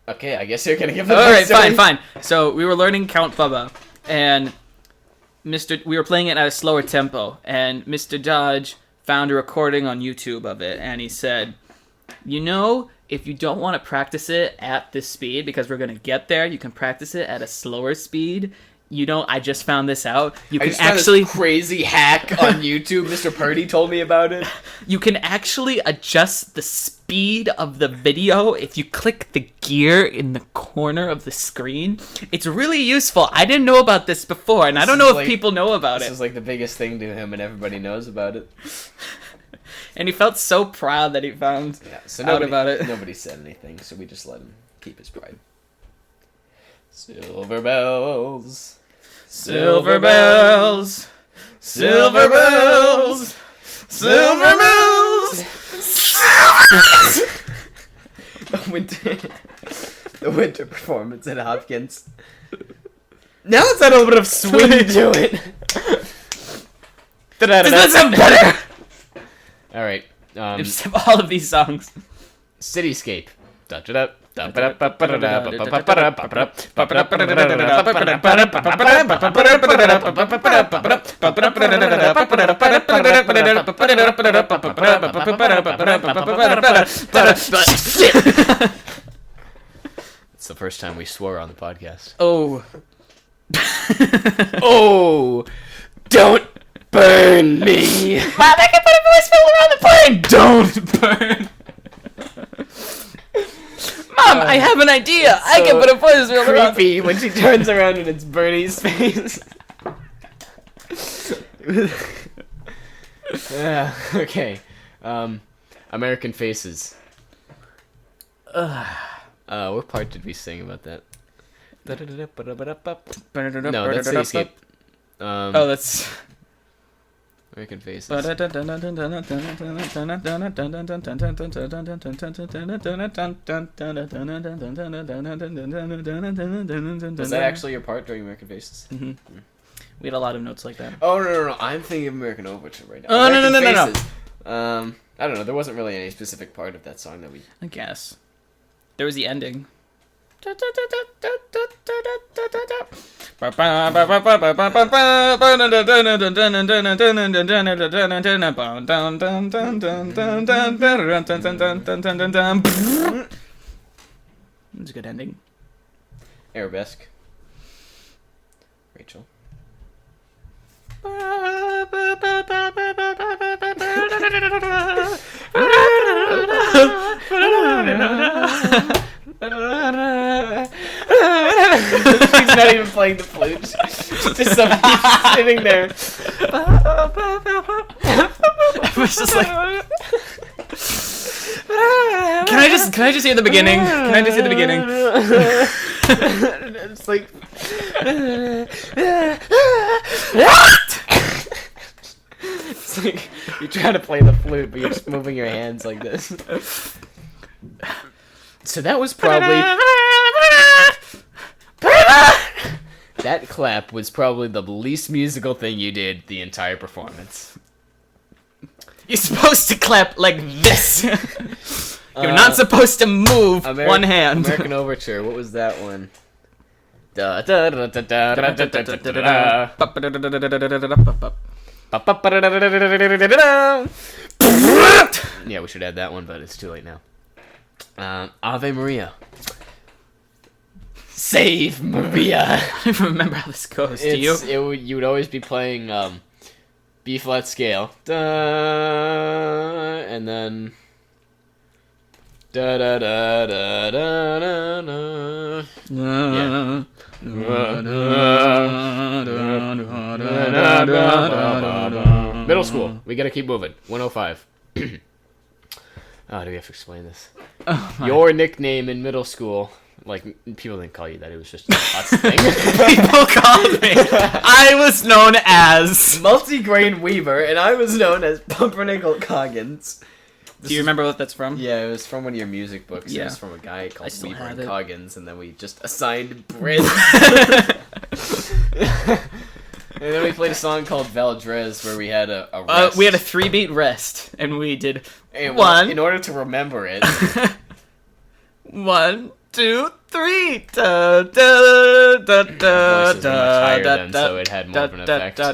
Okay, I guess you're gonna give the Alright, backstory. fine. So, we were learning Count Bubba, and we were playing it at a slower tempo, and Mr. Dodge found a recording on YouTube of it, and he said, you know, if you don't want to practice it at this speed, because we're going to get there, you can practice it at a slower speed. You know, I just found this out. You can actually found this crazy hack on YouTube. Mr. Purdy told me about it. You can actually adjust the speed of the video if you click the gear in the corner of the screen. It's really useful. I didn't know about this before, and I don't know if people know about it. This is like the biggest thing to him, and everybody knows about it. And he felt so proud that he found out about it. Nobody said anything, so we just let him keep his pride. Silver bells. Silver bells. Silver bells. Silver bells. The winter performance at Hopkins. Now it's got a little bit of swing to it. Does that sound better? All right. Just have all of these songs. Cityscape. It's the first time we swore on the podcast. Oh. Oh, don't burn me. Mom, I can put a voice filter on the plane. Don't burn. Mom, I have an idea. I can put a voice filter on. Creepy when she turns around and it's Bernie's face. Okay. American Faces. What part did we sing about that? No, that's Cityscape. Oh, that's American Faces. Was that actually your part during American Faces? Mm-hmm. We had a lot of notes like that. Oh, no. I'm thinking of American Overture right now. Oh, American no. Faces. I don't know. There wasn't really any specific part of that song that we... I guess. There was the ending. It's a good ending. Arabesque. Rachel. She's not even playing the flute. Just somebody sitting there. Everyone's just like, Can I just hear the beginning? Can I just hear the beginning? It's like it's like you're trying to play the flute, but you're just moving your hands like this. So that was probably that clap was probably the least musical thing you did the entire performance. You're supposed to clap like this. You're not supposed to move one hand. American Overture. What was that one? Da da da da da da da da da. Yeah, we should add that one, but it's too late now. Ave Maria. Save Maria. I don't even remember how this goes. Do you? You would always be playing B flat scale, and then Da da da da da da da. Yeah. Middle school. We gotta keep moving. 105. Oh, do we have to explain this? Your nickname in middle school. Like, people didn't call you that. It was just us thing. People called me. I was known as Multigrain Weaver, and I was known as Pumpernickel Coggins. Do you remember what that's from? Yeah, it was from one of your music books. Yeah. It was from a guy called still Weaver have and it. Coggins, and then we just assigned Bryn. And then we played a song called Valdrez, where we had a rest. We had a 3-beat rest, and we did And one. in order to remember it. 1, 2, 3. Da, da, da, da, Voices were much higher da, then, da, so it had more of an effect. Da.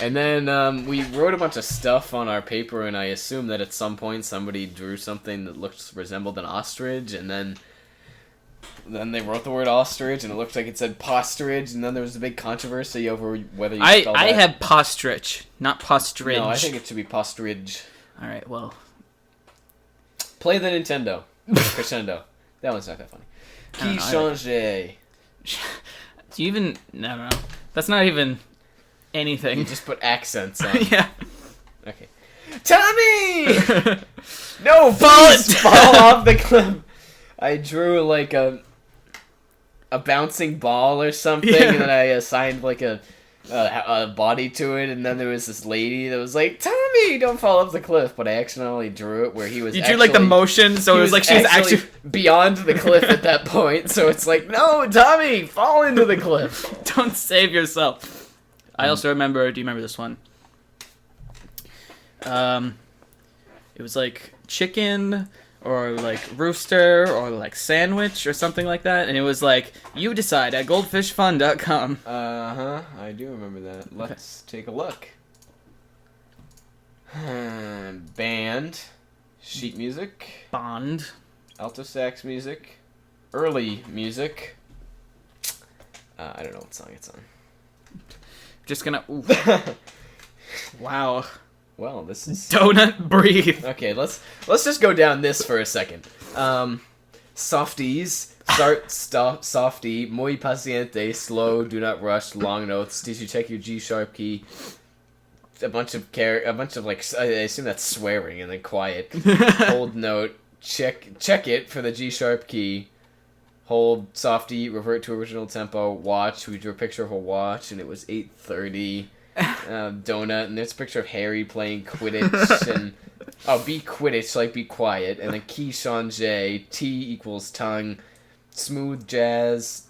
And then we wrote a bunch of stuff on our paper, and I assume that at some point somebody drew something that resembled an ostrich, and then they wrote the word ostrich, and it looked like it said postrich, and then there was a big controversy over whether you spelled I that. have postrich, not postrich. No, I think it should be postrich. All right, well, Play the Nintendo. Crescendo. That one's not that funny. I don't Qui know, change? do you even? No. That's not even anything. You just put accents on. Yeah. Okay. Tommy! No, Fall please it fall off the cliff. I drew like a bouncing ball or something, Yeah. and then I assigned like a body to it, and then there was this lady that was like, "Tommy, don't fall off the cliff," but I accidentally drew it where he was. You drew like the motion, so he it was like she was actually. beyond the cliff at that point. So it's like, no, Tommy, fall into the cliff. Don't save yourself. I also remember. Do you remember this one? It was like chicken or like rooster or like sandwich or something like that, and it was like you decide at goldfishfun.com. I do remember that. Let's take a look. Band, sheet music, Bond. alto sax music, early music. I don't know what song it's on. Just gonna. Ooh. Wow. Well, this is Donut breathe. okay. Let's just go down this for a second. Softies, start, stop, softy, muy paciente, slow, do not rush, long notes. Did you check your G sharp key? A bunch of like I assume that's swearing, and then quiet. Hold note, check it for the G sharp key. Hold softy, revert to original tempo. Watch. We drew a picture of a watch, and it was 8:30. Donut, and there's a picture of Harry playing Quidditch, and be Quidditch, like be quiet, and then qui change, T equals tongue, smooth jazz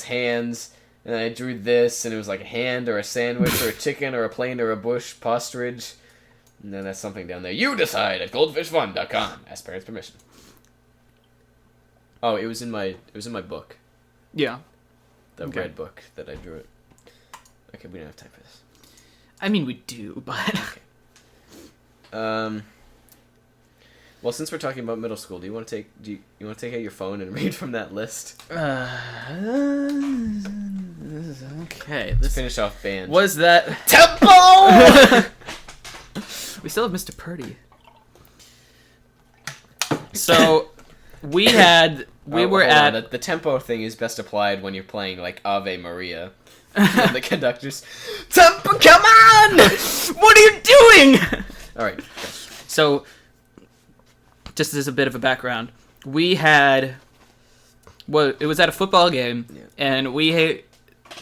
hands, and I drew this, and it was like a hand or a sandwich or a chicken or a plane or a bush, postrich, and then that's something down there. You decide at goldfishfun.com. Ask parents' permission. Oh, it was in my book, Yeah. the Okay. red book that I drew it. Okay, we don't have time for this. I mean, we do, but. Well, since we're talking about middle school, do you want to take out your phone and read from that list? Okay. Let's This finish off band. was that. tempo? We still have Mr. Purdy. So, we had. We were hold on, at. the tempo thing is best applied when you're playing like Ave Maria. And the conductor's tempo. Come on! What are you doing? All right. So, just as a bit of a background, we had. Well, it was at a football game, Yeah. and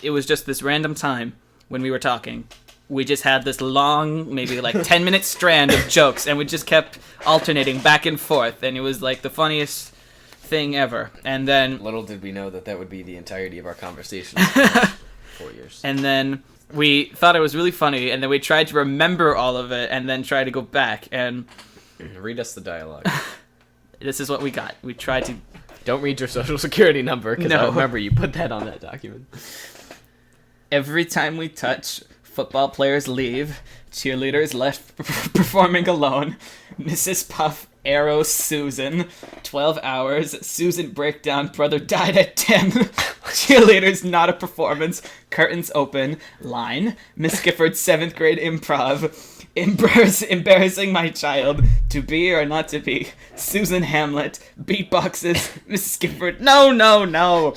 it was just this random time when we were talking. We just had this long, maybe like 10-minute strand of jokes, and we just kept alternating back and forth, and it was like the funniest thing ever. And then Little did we know that would be the entirety of our conversation. For 4 years. And then we thought it was really funny, and then we tried to remember all of it, and then try to go back, and Read us the dialogue. this is what we got. We tried to... Don't read your social security number, because I No. remember you put that on that document. Every time we touch, football players leave, cheerleaders left performing alone, Mrs. Puff arrows Susan, 12 hours, Susan breakdown, brother died at 10, cheerleaders not a performance, curtains open, line, Miss Gifford's 7th grade improv, Embarrassing my child. To be or not to be. Susan Hamlet. Beatboxes. Mrs. Gifford. No.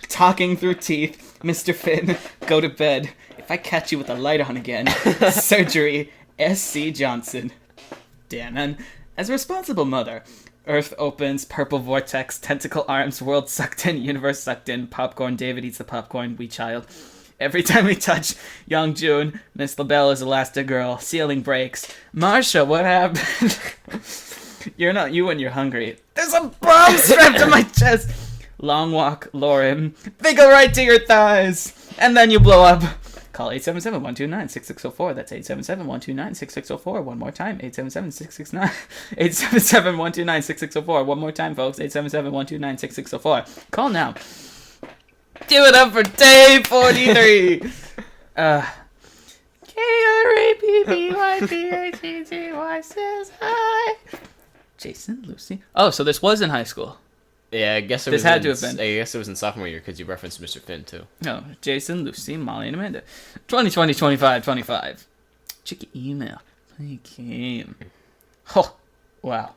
Talking through teeth. Mr. Finn. Go to bed. If I catch you with a light on again. Surgery. S.C. Johnson. Damn, man. As a responsible mother. Earth opens, purple vortex, tentacle arms, world sucked in, universe sucked in, popcorn, David eats the popcorn, we child. Every time we touch, Young June, Miss LaBelle is Elastigirl, ceiling breaks. Marsha, what happened? You're not you when you're hungry. There's a bomb strapped to my chest! Long walk, Lauren. They go right to your thighs! And then you blow up. Call 877-129-6604. That's 877-129-6604. One more time, 877-669. 877-129-6604. One more time, folks, 877-129-6604. Call now. Give it up for day 43. K-R-A-P-P-Y-P-H-E-T-Y says hi. Jason, Lucy. Oh, so this was in high school. Yeah, I guess it This was. had to have been. I guess it was in sophomore year because you referenced Mr. Finn too. No, Jason, Lucy, Molly, and Amanda. 2020, 25, 25. Check your email. Play a game. Oh, wow.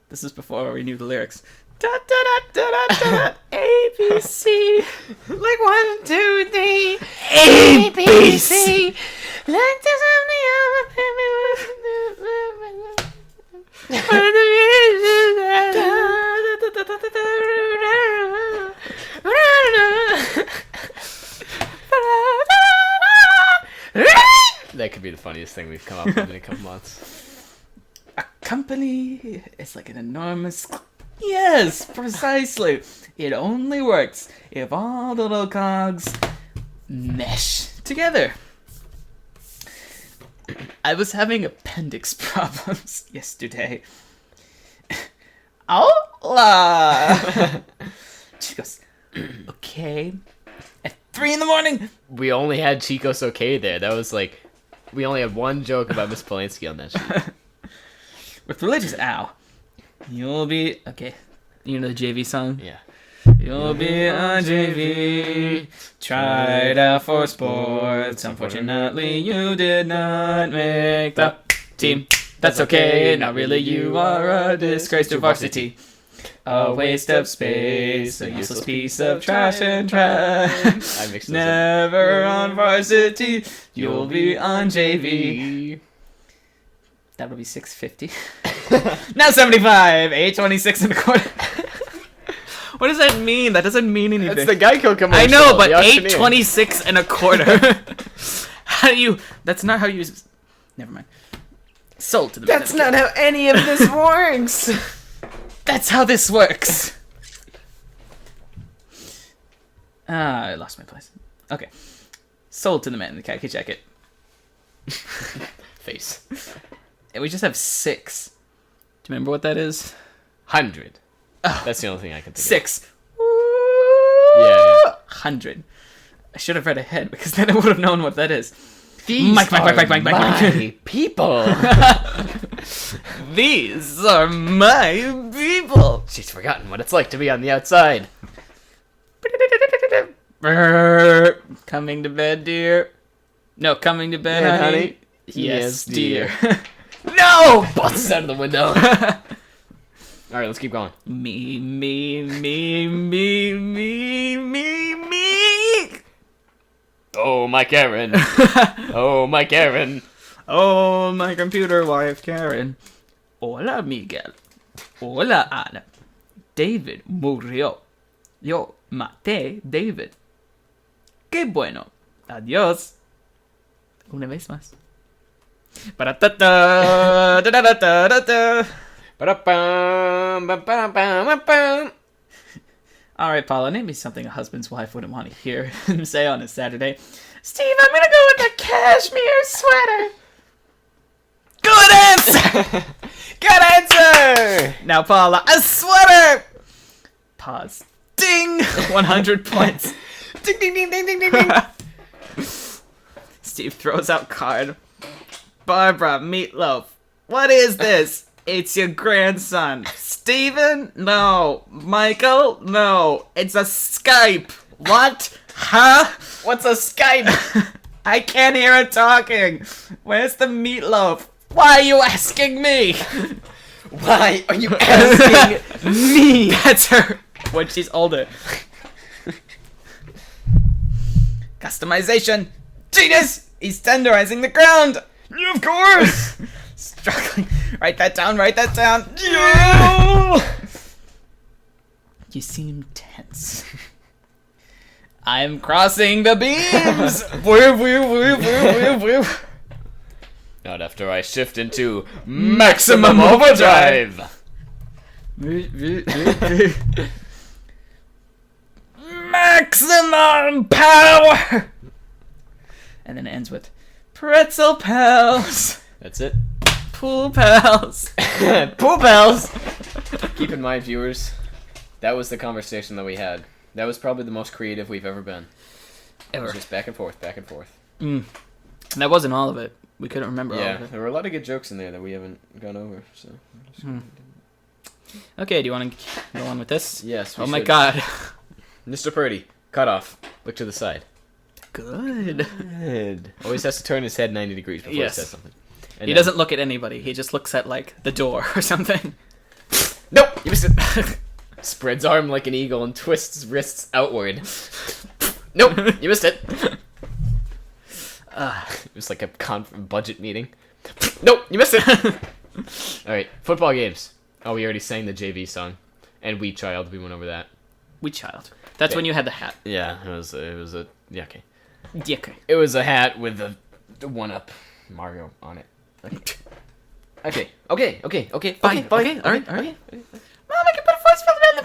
This is before we knew the lyrics. Da da da da da da A B C like 1, 2, 3 A B C like there's That could be the funniest thing we've come up with in a couple months. A company is like an enormous... Yes, precisely. It only works if all the little cogs mesh together. I was having appendix problems yesterday. Hola! She goes, okay. At 3 a.m. We only had Chico's okay there. That was like, we only had one joke about Miss Polanski on that sheet. With religious, ow. You'll be, okay. You know the JV song? Yeah. You'll be on JV, tried out for sports. Unfortunately, you did not make the team. That's okay, not really. You are a disgrace to varsity. A waste of space, a useless piece of trash and trash. I mixed those Never on varsity, you'll be on JV. That'll be 650. Now 75, 826 and a quarter. What does that mean? That doesn't mean anything. That's the Geico commercial. I know, but the auctioneer. 826 and a quarter. How do you... That's not how you... Never mind. Sold to the... That's not how any of this works. That's how this works. Ah, I lost my place. Okay. Sold to the man in the khaki jacket. Face. And we just have 6. Do you remember what that is? 100. Oh. That's the only thing I can think 6. Yeah. 100. I should have read ahead because then I would have known what that is. These Mike. my people. These are my people. She's forgotten what it's like to be on the outside. Coming to bed, dear. No, coming to bed, Yeah, honey. honey. Yes, Yes, dear. No! Busts out of the window. Alright, let's keep going. Me. Oh, my Karen. Oh, my Karen. Oh, my computer wife, Karen. Hola, Miguel. Hola, Ana. David murió. Yo maté David. Qué bueno. Adiós. Una vez más. Ba-da-da-da, da-da-da-da-da-da. Ba-da-bum, ba-ba-da-bum. Alright, Paula, name me something a husband's wife wouldn't want to hear him say on a Saturday. Steve, I'm gonna go with the cashmere sweater. Good answer! Good answer! Now, Paula, a sweater! Pause. Ding! 100 points. Ding, ding, ding, ding, ding, ding, ding. Steve throws out card. Barbara, meatloaf. What is this? It's your grandson. Steven? No. Michael? No. It's a Skype. What? Huh? What's a Skype? I can't hear her talking. Where's the meatloaf? Why are you asking me? Why are you asking me? That's her when she's older. Customization. Genius! He's tenderizing the ground. Of course! Struggling. Write that down, write that down. You seem tense. I'm crossing the beams! Not after I shift into maximum overdrive. Maximum power! And then it ends with pretzel pals. That's it. Pool pals. Pool pals! Keep in mind, viewers, that was the conversation that we had. That was probably the most creative we've ever been. It was Ever. just back and forth, back and forth. And that wasn't all of it. We couldn't remember all Yeah, of it. there were a lot of good jokes in there that we haven't gone over, so... Okay, do you want to go on with this? Yes, we Oh my should. god. Mr. Purdy, cut off. Look to the side. Good. Good. Always has to turn his head 90 degrees before Yes. he says something. And He then- doesn't look at anybody. He just looks at, like, the door or something. Nope! You missed it! Spreads arm like an eagle and twists wrists outward. Nope! You missed it! It was like a budget meeting. Nope! You missed it! Alright, football games. Oh, we already sang the JV song. And We Child, we went over that. We child. That's Okay. when you had the hat. Yeah, it was a yeah, okay. Yeah, okay. It was a hat with the one-up Mario on it. Okay, Fine. Okay, alright. Mom, I can put a force filter in the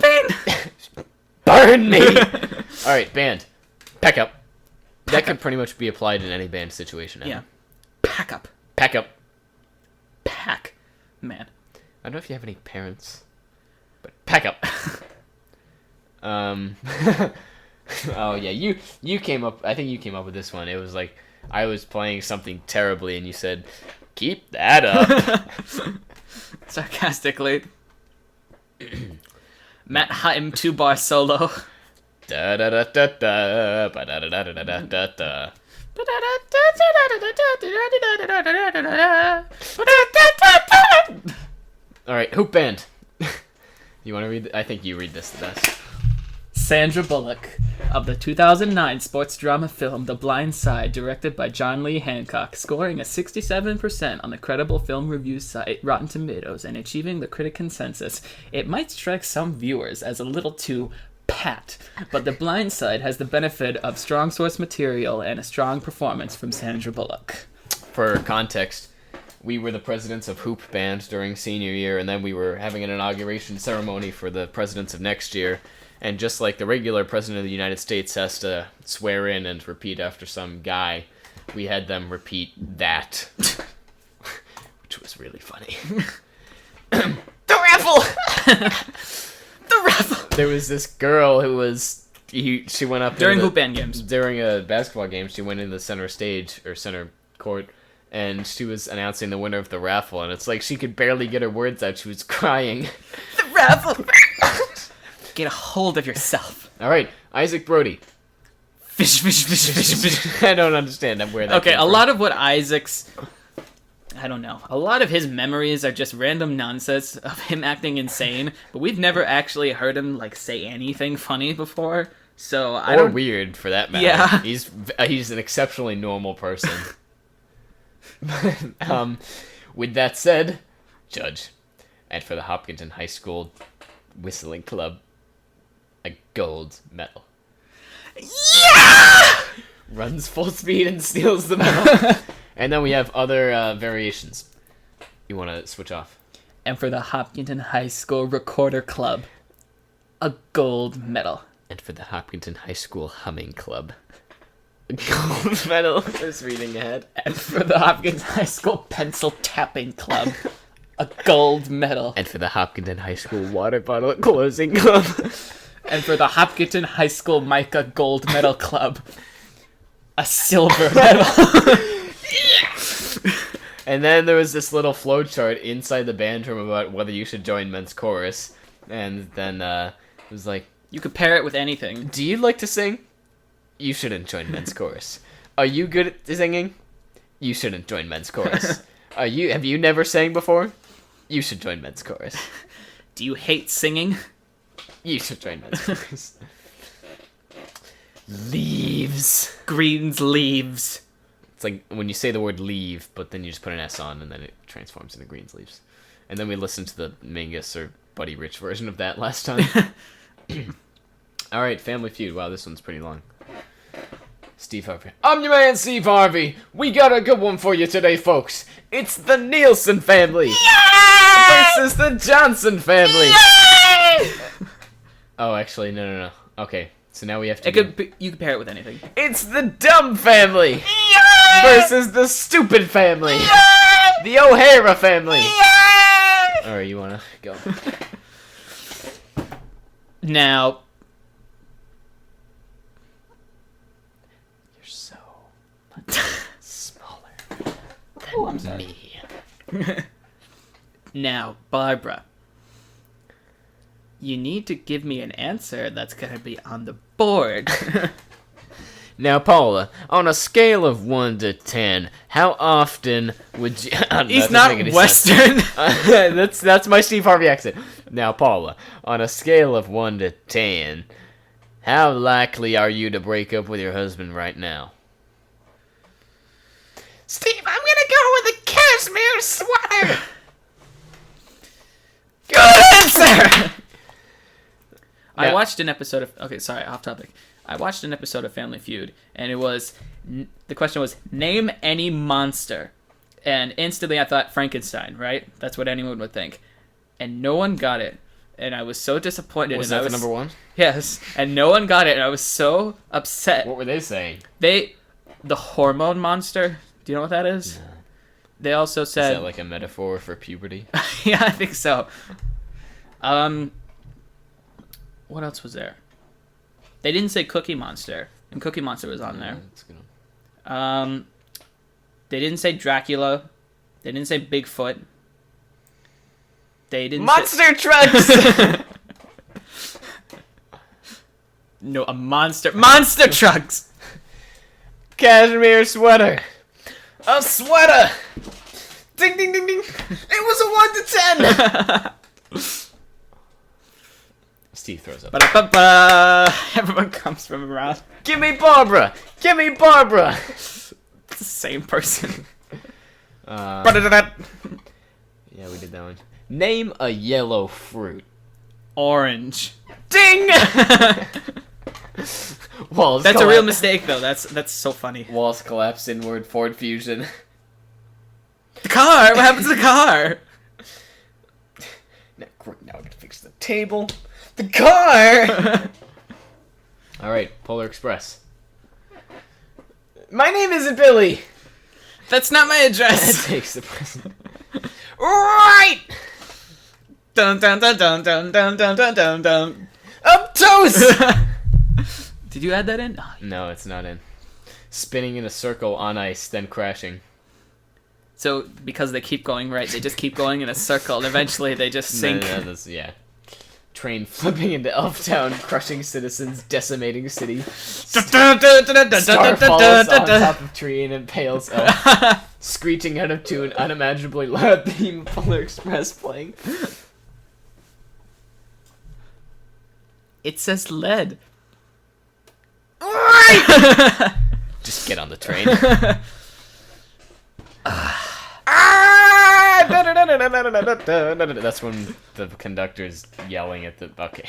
paint! Burn me! Alright, band. Pack up. That could pretty much be applied in any band situation. Yeah. Pack up. Pack up. Pack. Man. I don't know if you have any parents, but pack up. Oh yeah, you came up. I think you came up with this one. It was like I was playing something terribly, and you said, "Keep that up." Sarcastically. Matt Haim 2-bar solo. Da da da da da ba da da da da da da da. All right, hoop band. You want to read? I think you read this the best. Sandra Bullock, of the 2009 sports drama film The Blind Side, directed by John Lee Hancock, scoring a 67% on the credible film review site Rotten Tomatoes and achieving the critic consensus. It might strike some viewers as a little too pat, but The Blind Side has the benefit of strong source material and a strong performance from Sandra Bullock. For context, we were the presidents of hoop band during senior year, and then we were having an inauguration ceremony for the presidents of next year. And just like the regular president of the United States has to swear in and repeat after some guy, we had them repeat that, which was really funny. The raffle! The raffle! There was this girl who was... she went up... During into hoop band games. During a basketball game, she went in the center stage, or center court, and she was announcing the winner of the raffle, and it's like she could barely get her words out. She was crying. The raffle! Get a hold of yourself. All right, Isaac Brody. Fish, fish, fish, fish, fish. I don't understand where that Okay, came a from. lot of what Isaac's... I don't know. A lot of his memories are just random nonsense of him acting insane, but we've never actually heard him, like, say anything funny before, so I Or don't... weird, for that matter. Yeah. He's an exceptionally normal person. With that said, Judge, and for the Hopkinton High School Whistling Club, a gold medal. Yeah! Runs full speed and steals the medal. And then we have other variations. You want to switch off? And for the Hopkinton High School Recorder Club, a gold medal. And for the Hopkinton High School Humming Club, a gold medal. Just reading ahead. And for the Hopkins High School Pencil Tapping Club, a gold medal. And for the Hopkinton High School Water Bottle Closing Club. And for the Hopkinton High School Micah Gold Medal Club, a silver medal. And then there was this little flowchart inside the band room about whether you should join men's chorus. And then it was like, You could pair it with anything. do you like to sing? You shouldn't join men's chorus. Are you good at singing? You shouldn't join men's chorus. Have you never sang before? You should join men's chorus. Do you hate singing? You should join men's chorus. Leaves. Greens leaves. It's like when you say the word leave, but then you just put an S on, and then it transforms into Greens leaves. And then we listened to the Mingus or Buddy Rich version of that last time. All right, Family Feud. Wow, this one's pretty long. Steve Harvey. I'm your man, Steve Harvey. We got a good one for you today, folks. It's the Nielsen family versus the Johnson family. Oh, actually, no. Okay, so now we have to. You can pair it with anything. It's the Dumb family versus the Stupid family. The O'Hara family. All right, you wanna go? Now. So much smaller than me. Now, Barbara. You need to give me an answer that's going to be on the board. Now, Paula, on a scale of 1 to 10, how often would you... He's not Western. That's my Steve Harvey accent. Now, Paula, on a scale of 1 to 10, how likely are you to break up with your husband right now? Steve, I'm gonna go with a cashmere sweater! Good answer! I watched an episode of... Okay, sorry, off topic. I watched an episode of Family Feud, and it was... The question was, name any monster. And instantly I thought Frankenstein, right? That's what anyone would think. And no one got it. And I was so disappointed. Was that the number one? Yes. And no one got it, and I was so upset. What were they saying? The hormone monster. Do you know what that is? No. They also said... Is that like a metaphor for puberty? Yeah, I think so. What else was there? They didn't say Cookie Monster, and Cookie Monster was on there. That's good. They didn't say Dracula. They didn't say Bigfoot. They didn't Monster Trucks! No, a monster. Monster Trucks! Cashmere sweater. A sweater! Ding, ding, ding, ding. It was a 1 to 10! Steve throws up. Ba-da-ba-ba. Everyone comes from around. Give me Barbara! Give me Barbara! It's the same person. Yeah, we did that one. Name a yellow fruit. Orange. Ding! Walls That's collapse. a real mistake, though. That's so funny. Walls collapse inward. Ford Fusion. The car! What happened to the car? Now I gotta fix the table. The car! Alright, Polar Express. My name isn't Billy! That's not my address! Takes the present. Right! Dun dun dun dun dun dun dun dun dun dun. Up toast! Did you add that in? Oh, No, it's not in. Spinning in a circle on ice, then crashing. so, because they keep going right, they just keep going in a circle, and eventually they just sink. No, yeah. Train flipping into Elftown, crushing citizens, decimating city. Star falls on top of tree and impales Elf. Screeching out of tune, unimaginably loud theme of Polar Express playing. It says lead. Right! Just get on the train. That's when the conductor's yelling at the... Okay.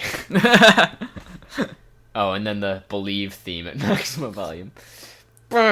Oh, and then the Believe theme at maximum volume. That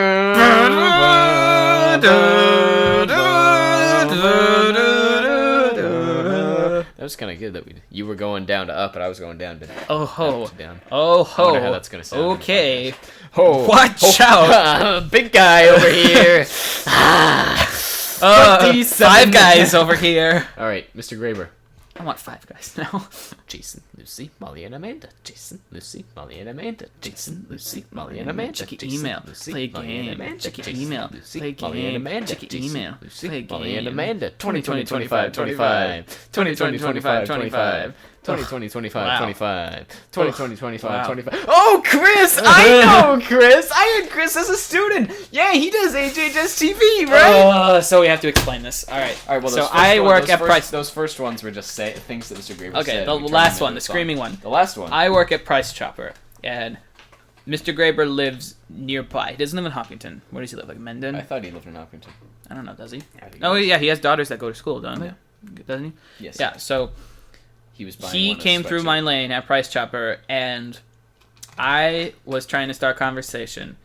was kind of good that you were going down to up, but I was going down to Oh ho. up to down. Oh I wonder ho. how that's gonna sound. Okay. Oh, Watch out. Big guy over here. 5 guys over here. All right, Mr. Graber. I want 5 guys now. Jason, Lucy, Molly, and Amanda. Jason, Lucy, Molly, and Amanda. Jason, Lucy, Molly, and Amanda. Check your Jason, email. Lucy, Play a Molly, and game. Amanda. Check your Jason, email. Lucy, Play a Molly, and game. Amanda. Check your Jason, email. Lucy, Play a Molly, and game. Amanda. 20, 20, 25, 25. 20, 20, 25, 25. 2020, 25, Wow. 25. 2020, 25, Wow. 25. Oh, Chris! I know Chris! I had Chris as a student! Yeah, he does HHS TV, right? So we have to explain this. All right. All right. Well, So I work at Price. Those first ones were just things that Mr. Graber Okay, said. the We turned last them one, into the a song. screaming one. The last one. I work at Price Chopper, and Mr. Graber lives nearby. He doesn't live in Hopkinton. Where does he live? Like Mendon? I thought he lived in Hopkinton. I don't know. Does he? I think Oh he does. yeah, he has daughters that go to school, don't they? Doesn't he? Yes. Yeah. So He was buying he one as came through sweatshirt. my lane at Price Chopper, and I was trying to start conversation,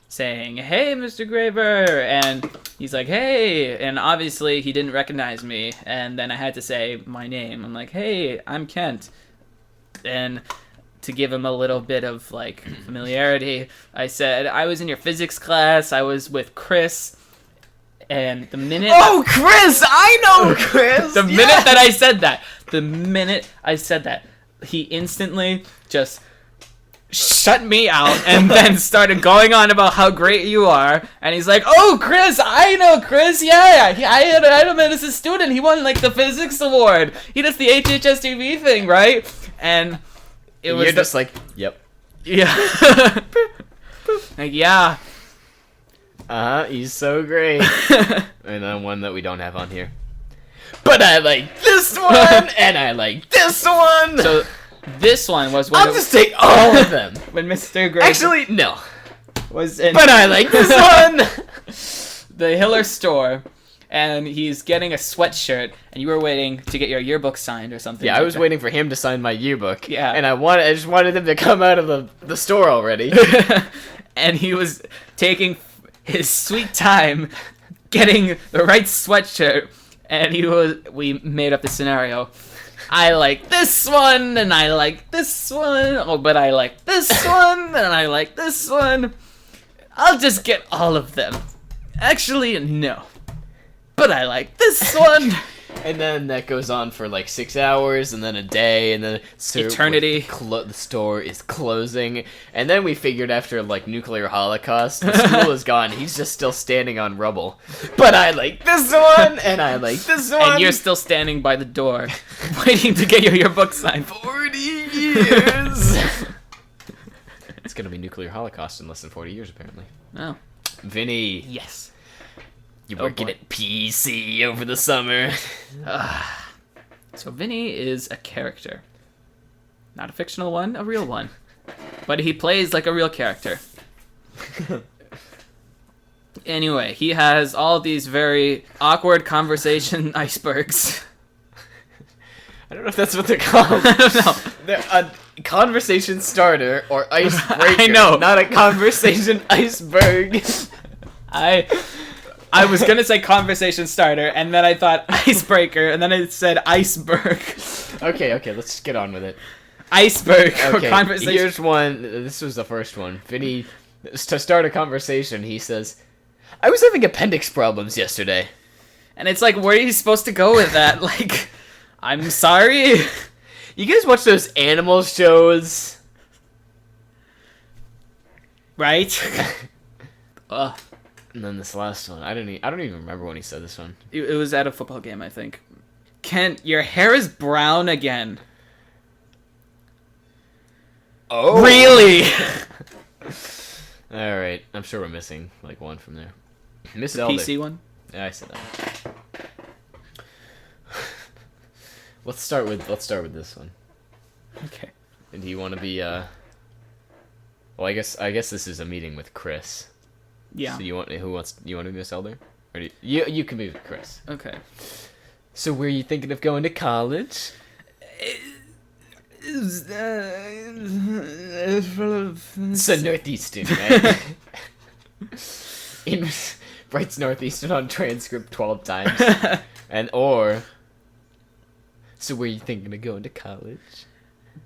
saying, "Hey, Mr. Graber," and he's like, "Hey," and obviously he didn't recognize me, and then I had to say my name. I'm like, "Hey, I'm Kent," and to give him a little bit of like familiarity, I said, "I was in your physics class. I was with Chris." And the minute Oh, Chris! I know Chris! the minute that I said that, he instantly just shut me out and then started going on about how great you are. And he's like, "Oh, Chris, I know Chris. Yeah, I had him as a student. He won like the physics award. He does the HHS TV thing, right?" And it was You're just like, yep. yeah, like yeah. He's so great. And then one that we don't have on here. But I like this one, and I like this one! So this one was when, I'll just take all of them. when Mr. Graber Actually, no. was in But I like this one! the Hiller store, and he's getting a sweatshirt, and you were waiting to get your yearbook signed or something. Yeah, I like was that. waiting for him to sign my yearbook. Yeah. And I just wanted him to come out of the store already. And he was taking his sweet time getting the right sweatshirt, and we made up the scenario. I like this one, and I like this one. Oh, but I like this one, and I like this one. I'll just get all of them. Actually, no. But I like this one. And then that goes on for like 6 hours, and then a day, and then Eternity. The store is closing, and then we figured after like nuclear holocaust, the school is gone. He's just still standing on rubble. But I like this one, and I like this one. And you're still standing by the door, waiting to get your yearbook signed. 40 years. It's gonna be nuclear holocaust in less than 40 years, apparently. Oh, Vinny, yes. you're Oh, working boy. at PC over the summer. So Vinny is a character. Not a fictional one, a real one. But he plays like a real character. Anyway, he has all these very awkward conversation icebergs. I don't know if that's what they're called. I don't know. They're a conversation starter or icebreaker. I know. Not a conversation iceberg. I was gonna say conversation starter, and then I thought icebreaker, and then I said iceberg. Okay, let's just get on with it. Iceberg or Okay, conversation. here's one. This was the first one. Vinny, to start a conversation, he says, "I was having appendix problems yesterday." And it's like, where are you supposed to go with that? Like, I'm sorry. You guys watch those animal shows? Right? Ugh. And then this last one, I don't even remember when he said this one. It was at a football game, I think. Kent, your hair is brown again. Oh, Really? All right, I'm sure we're missing like one from there. Miss Elder. PC one? Yeah, I said that. Let's start with this one. Okay. And do you want to be well, I guess this is a meeting with Chris. Yeah. So you want to be Miss Elder? Or do you can be with Chris. Okay. So were you thinking of going to college? So Northeastern, right? Writes Northeastern on transcript 12 times. So were you thinking of going to college?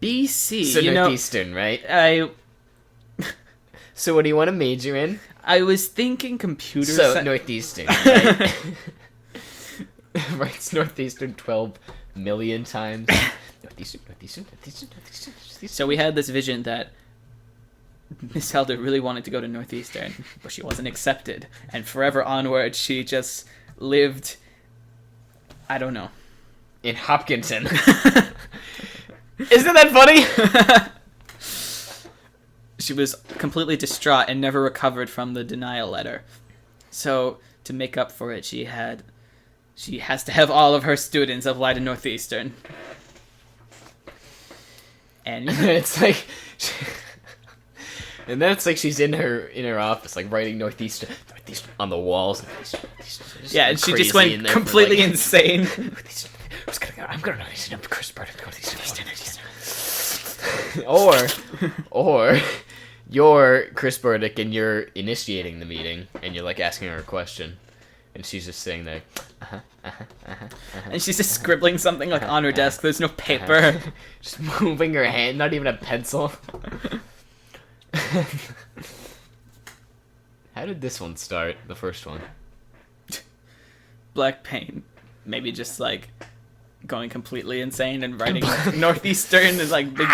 BC. So Northeastern, right? So what do you want to major in? I was thinking computer So science. Northeastern, right? Writes Northeastern 12 million times. Northeastern. So we had this vision that Miss Elder really wanted to go to Northeastern, but she wasn't accepted. And forever onward, she just lived, I don't know. In Hopkinton. Isn't that funny? She was completely distraught and never recovered from the denial letter. So, to make up for it, she has to have all of her students apply to Northeastern. And It's like, and then it's like she's in her office, like writing Northeastern on the walls. yeah, and she just went completely insane. I'm gonna Northeastern. I'm Chris Burton. Northeastern. Or you're Chris Burdick and you're initiating the meeting and you're like asking her a question, and she's just sitting there. And she's just scribbling something like on her desk. There's no paper. Just moving her hand, not even a pencil. How did this one start? The first one. Black paint. Maybe just like going completely insane and writing like, Northeastern is like big.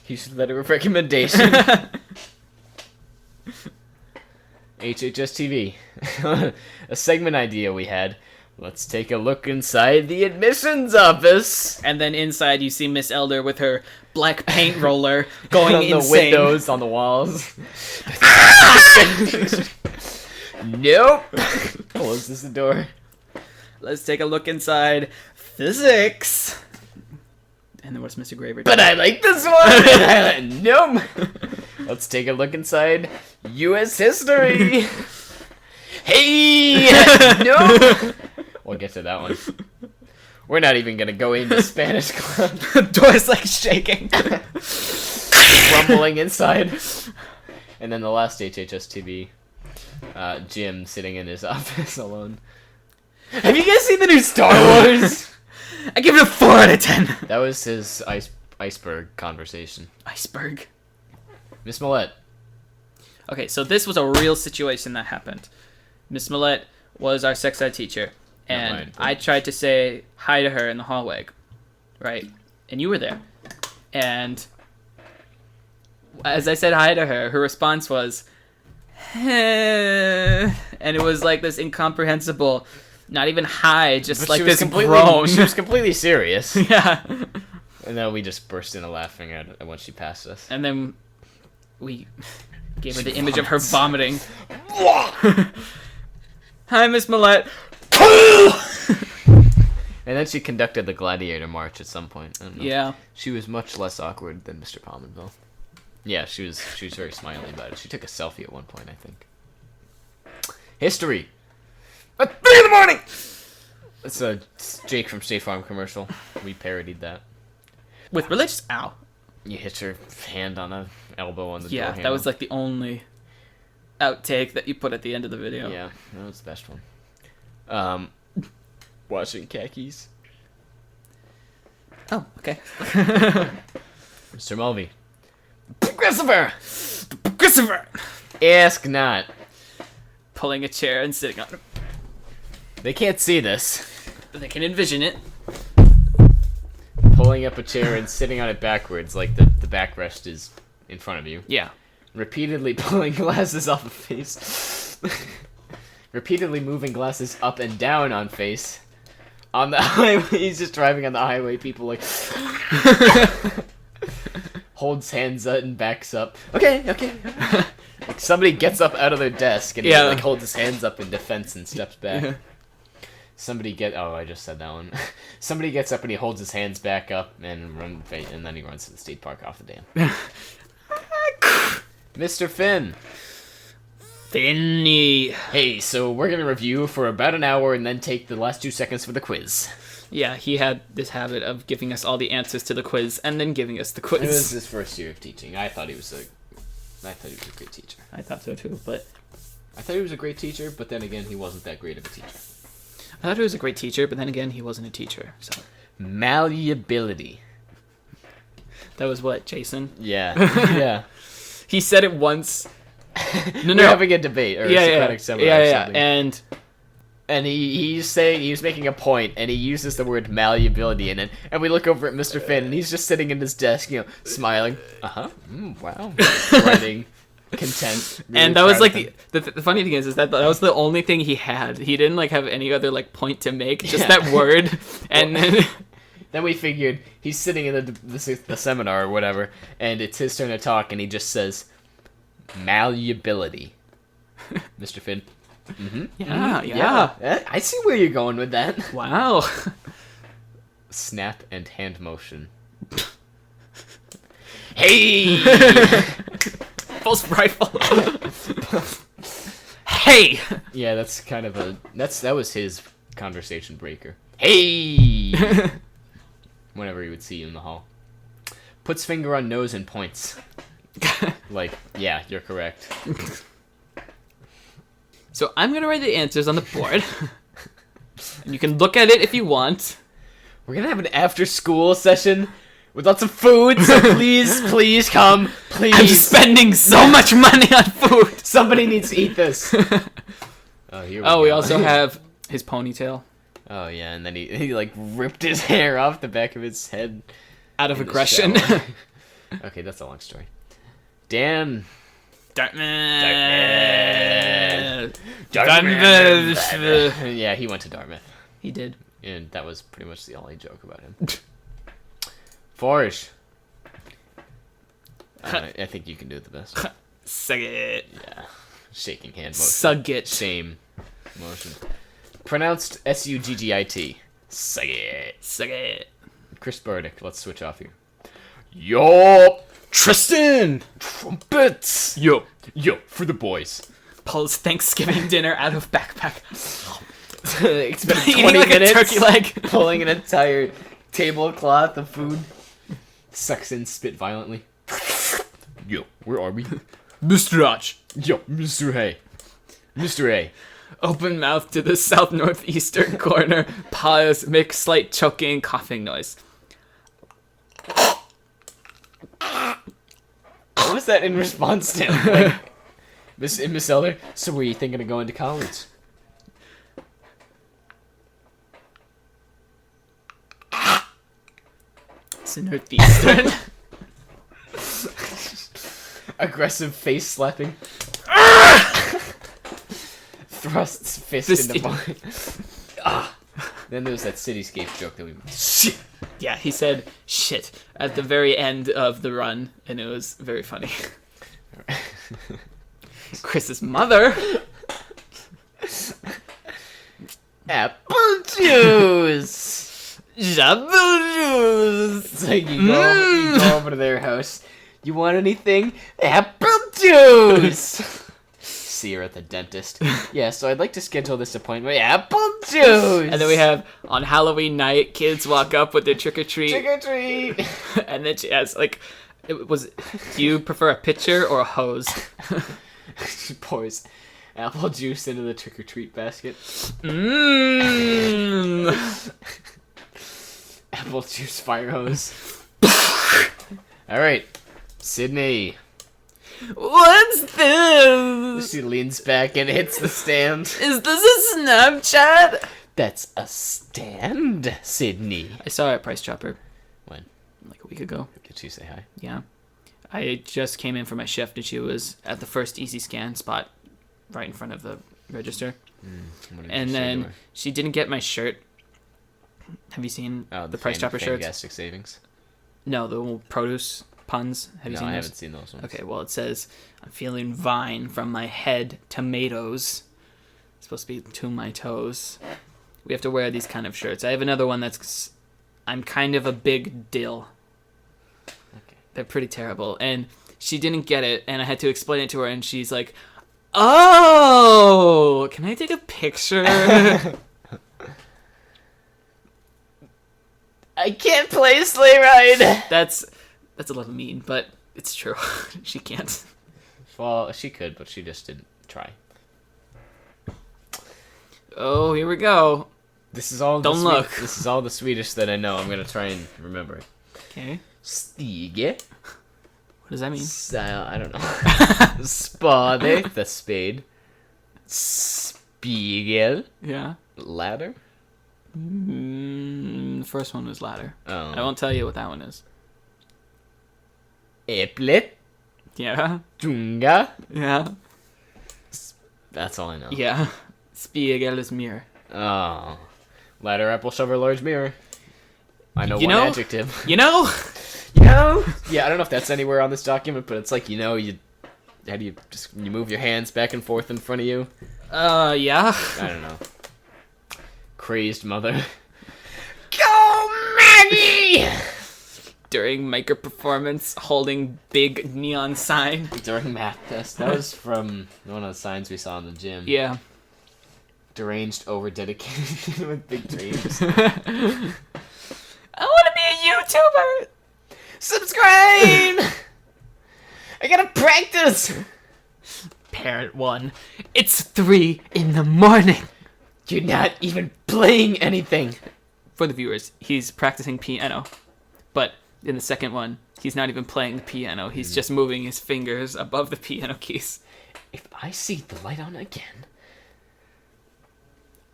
You should let it a recommendation. HHS TV. A segment idea we had. Let's take a look inside the admissions office. And then inside you see Miss Elder with her black paint roller going On the insane. windows, on the walls. Nope. Closes the door. Let's take a look inside physics. And then what's Mr. Graver doing? But I like this one. Nope. Let's take a look inside U.S. history. Hey, no. We'll get to that one. We're not even gonna go into Spanish club. The door's like shaking. Rumbling inside. And then the last HHS TV, Jim sitting in his office alone. Have you guys seen the new Star Wars? I give it a 4 out of 10. That was his iceberg conversation. Iceberg. Miss Millette. Okay, so this was a real situation that happened. Miss Millette was our sex ed teacher, and mine. I tried to say hi to her in the hallway, right? And you were there. And as I said hi to her, her response was, and it was like this incomprehensible, not even hi, just But like she was this groan. She was completely serious. Yeah. And then we just burst into laughing at when she passed us. And then we gave her the image of her vomiting. Hi, Miss Millette. And then she conducted the gladiator march at some point. I don't know. Yeah. She was much less awkward than Mr. Palmenville. Yeah, she was very smiley about it. She took a selfie at one point, I think. History. At 3 in the morning! It's a Jake from State Farm commercial. We parodied that. With religious... Ow. You hit your hand on a elbow on the door Yeah, handle. that was like the only outtake that you put at the end of the video. Yeah, that was the best one. Washing khakis. Oh, okay. Mr. Mulvey. Christopher! Christopher! Ask not. Pulling a chair and sitting on it. They can't see this. But they can envision it. Pulling up a chair and sitting on it backwards, like the backrest is in front of you. Yeah. Repeatedly pulling glasses off of face. Repeatedly moving glasses up and down on face. On the highway, he's just driving on the highway, people like... holds hands up and backs up. Okay. Like somebody gets up out of their desk and he like holds his hands up in defense and steps back. Oh, I just said that one. Somebody gets up and he holds his hands back up and then he runs to the state park off the dam. Mr. Finn. Finny. Hey, so we're gonna review for about an hour and then take the last 2 seconds for the quiz. Yeah, he had this habit of giving us all the answers to the quiz and then giving us the quiz. It was his first year of teaching. I thought he was a great teacher. I thought so too, but... I thought he was a great teacher, but then again, he wasn't that great of a teacher. I thought he was a great teacher, but then again, he wasn't a teacher, so... Malleability. That was what, Jason? Yeah. Yeah. He said it once... We're having a debate or a Socratic seminar or something. And he was making a point, and he uses the word malleability in it. And we look over at Mr. Finn, and he's just sitting in his desk, smiling. Wow. Writing, content. Really and that was like the funny thing is that was the only thing he had. He didn't have any other point to make, just that word. And then Then we figured he's sitting in the seminar or whatever, and it's his turn to talk, and he just says, malleability. Mr. Finn. Mm-hmm. Yeah. I see where you're going with that. Wow. Snap and hand motion. Hey! Pulse rifle. Hey! Yeah, that's kind of that was his conversation breaker. Hey! Whenever he would see you in the hall. Puts finger on nose and points. Like, yeah, you're correct. So I'm going to write the answers on the board. And you can look at it if you want. We're gonna have an after-school session with lots of food, so please come. Please. I'm spending so much money on food. Somebody needs to eat this. Oh, here we go. We also have his ponytail. Oh, yeah, and then he like ripped his hair off the back of his head. Out of in the aggression. shower. Okay, that's a long story. Dan. Dartmouth. Yeah, he went to Dartmouth. He did. And that was pretty much the only joke about him. Forge. I think you can do it the best. Suck it. Yeah. Shaking hand motion. Suck it. Same motion. Pronounced S-U-G-G-I-T. Suck it. Suck it. Chris Burdick. Let's switch off here. Yo! Tristan! Trumpets! Yo, for the boys. Pulls Thanksgiving dinner out of backpack. Expended Eating 20 like minutes a turkey leg. pulling an entire tablecloth of food. Sucks in spit violently. Yo, where are we? Mr. Arch. Yo, Mr. Hay. Mr. A. Open mouth to the south northeastern corner. Pause. Make slight choking coughing noise. What was that in response to? Like, Miss Elder, so were you thinking of going to college? It's a northeastern. Aggressive face slapping. Thrusts fist into mine. Then there was that cityscape joke that we made. Shit. Yeah, he said shit at the very end of the run, and it was very funny. Chris's mother. Apple juice. Apple juice. It's like you go over to their house. You want anything? Apple juice. See her at the dentist. Yeah, so I'd like to schedule this appointment. Apple juice. And then we have on Halloween night, kids walk up with their trick or treat. Trick or treat. And then she has like, do you prefer a pitcher or a hose? She pours apple juice into the trick or treat basket. Apple juice fire hose. All right, Sydney. What's this? She leans back and hits the stand. Is this a Snapchat? That's a stand, Sydney. I saw her at Price Chopper. When? Like a week ago. Did she say hi? Yeah. I just came in for my shift and she was at the first easy scan spot right in front of the register. And then she didn't get my shirt. Have you seen the Price Chopper shirts? Fantastic savings? No, the produce puns. Have you seen those? I haven't seen those ones. Okay, well, it says, I'm feeling vine from my head, tomatoes. It's supposed to be to my toes. We have to wear these kind of shirts. I have another one that's, I'm kind of a big dill. Okay. They're pretty terrible. And she didn't get it, and I had to explain it to her, and she's like, oh, can I take a picture? I can't play sleigh ride. That's a little mean, but it's true. She can't. Well, she could, but she just didn't try. Oh, here we go. This is all. Don't look. This is all the Swedish that I know. I'm gonna try and remember it. Okay. Stige. What does that mean? I don't know. Spade, the spade. Spiegel. Yeah. Ladder. The first one was ladder. Oh. I won't tell you what that one is. Äpplet. Yeah. Tunga. Yeah. That's all I know. Yeah. Spiegel is mirror. Oh. Ladder, apple, shovel, large mirror. I know You one know? adjective. You know? Yeah, I don't know if that's anywhere on this document, but it's like, you move your hands back and forth in front of you? Yeah. I don't know. Crazed mother. Go, Maggie! During micro performance, holding big neon sign. During math test. That was from one of the signs we saw in the gym. Yeah. Deranged, over-dedicated with big dreams. I want to be a YouTuber! Subscribe! I gotta practice! Parent 1. It's 3 in the morning. You're not even playing anything. For the viewers, he's practicing piano. But in the second one, he's not even playing the piano. He's just moving his fingers above the piano keys. If I see the light on again...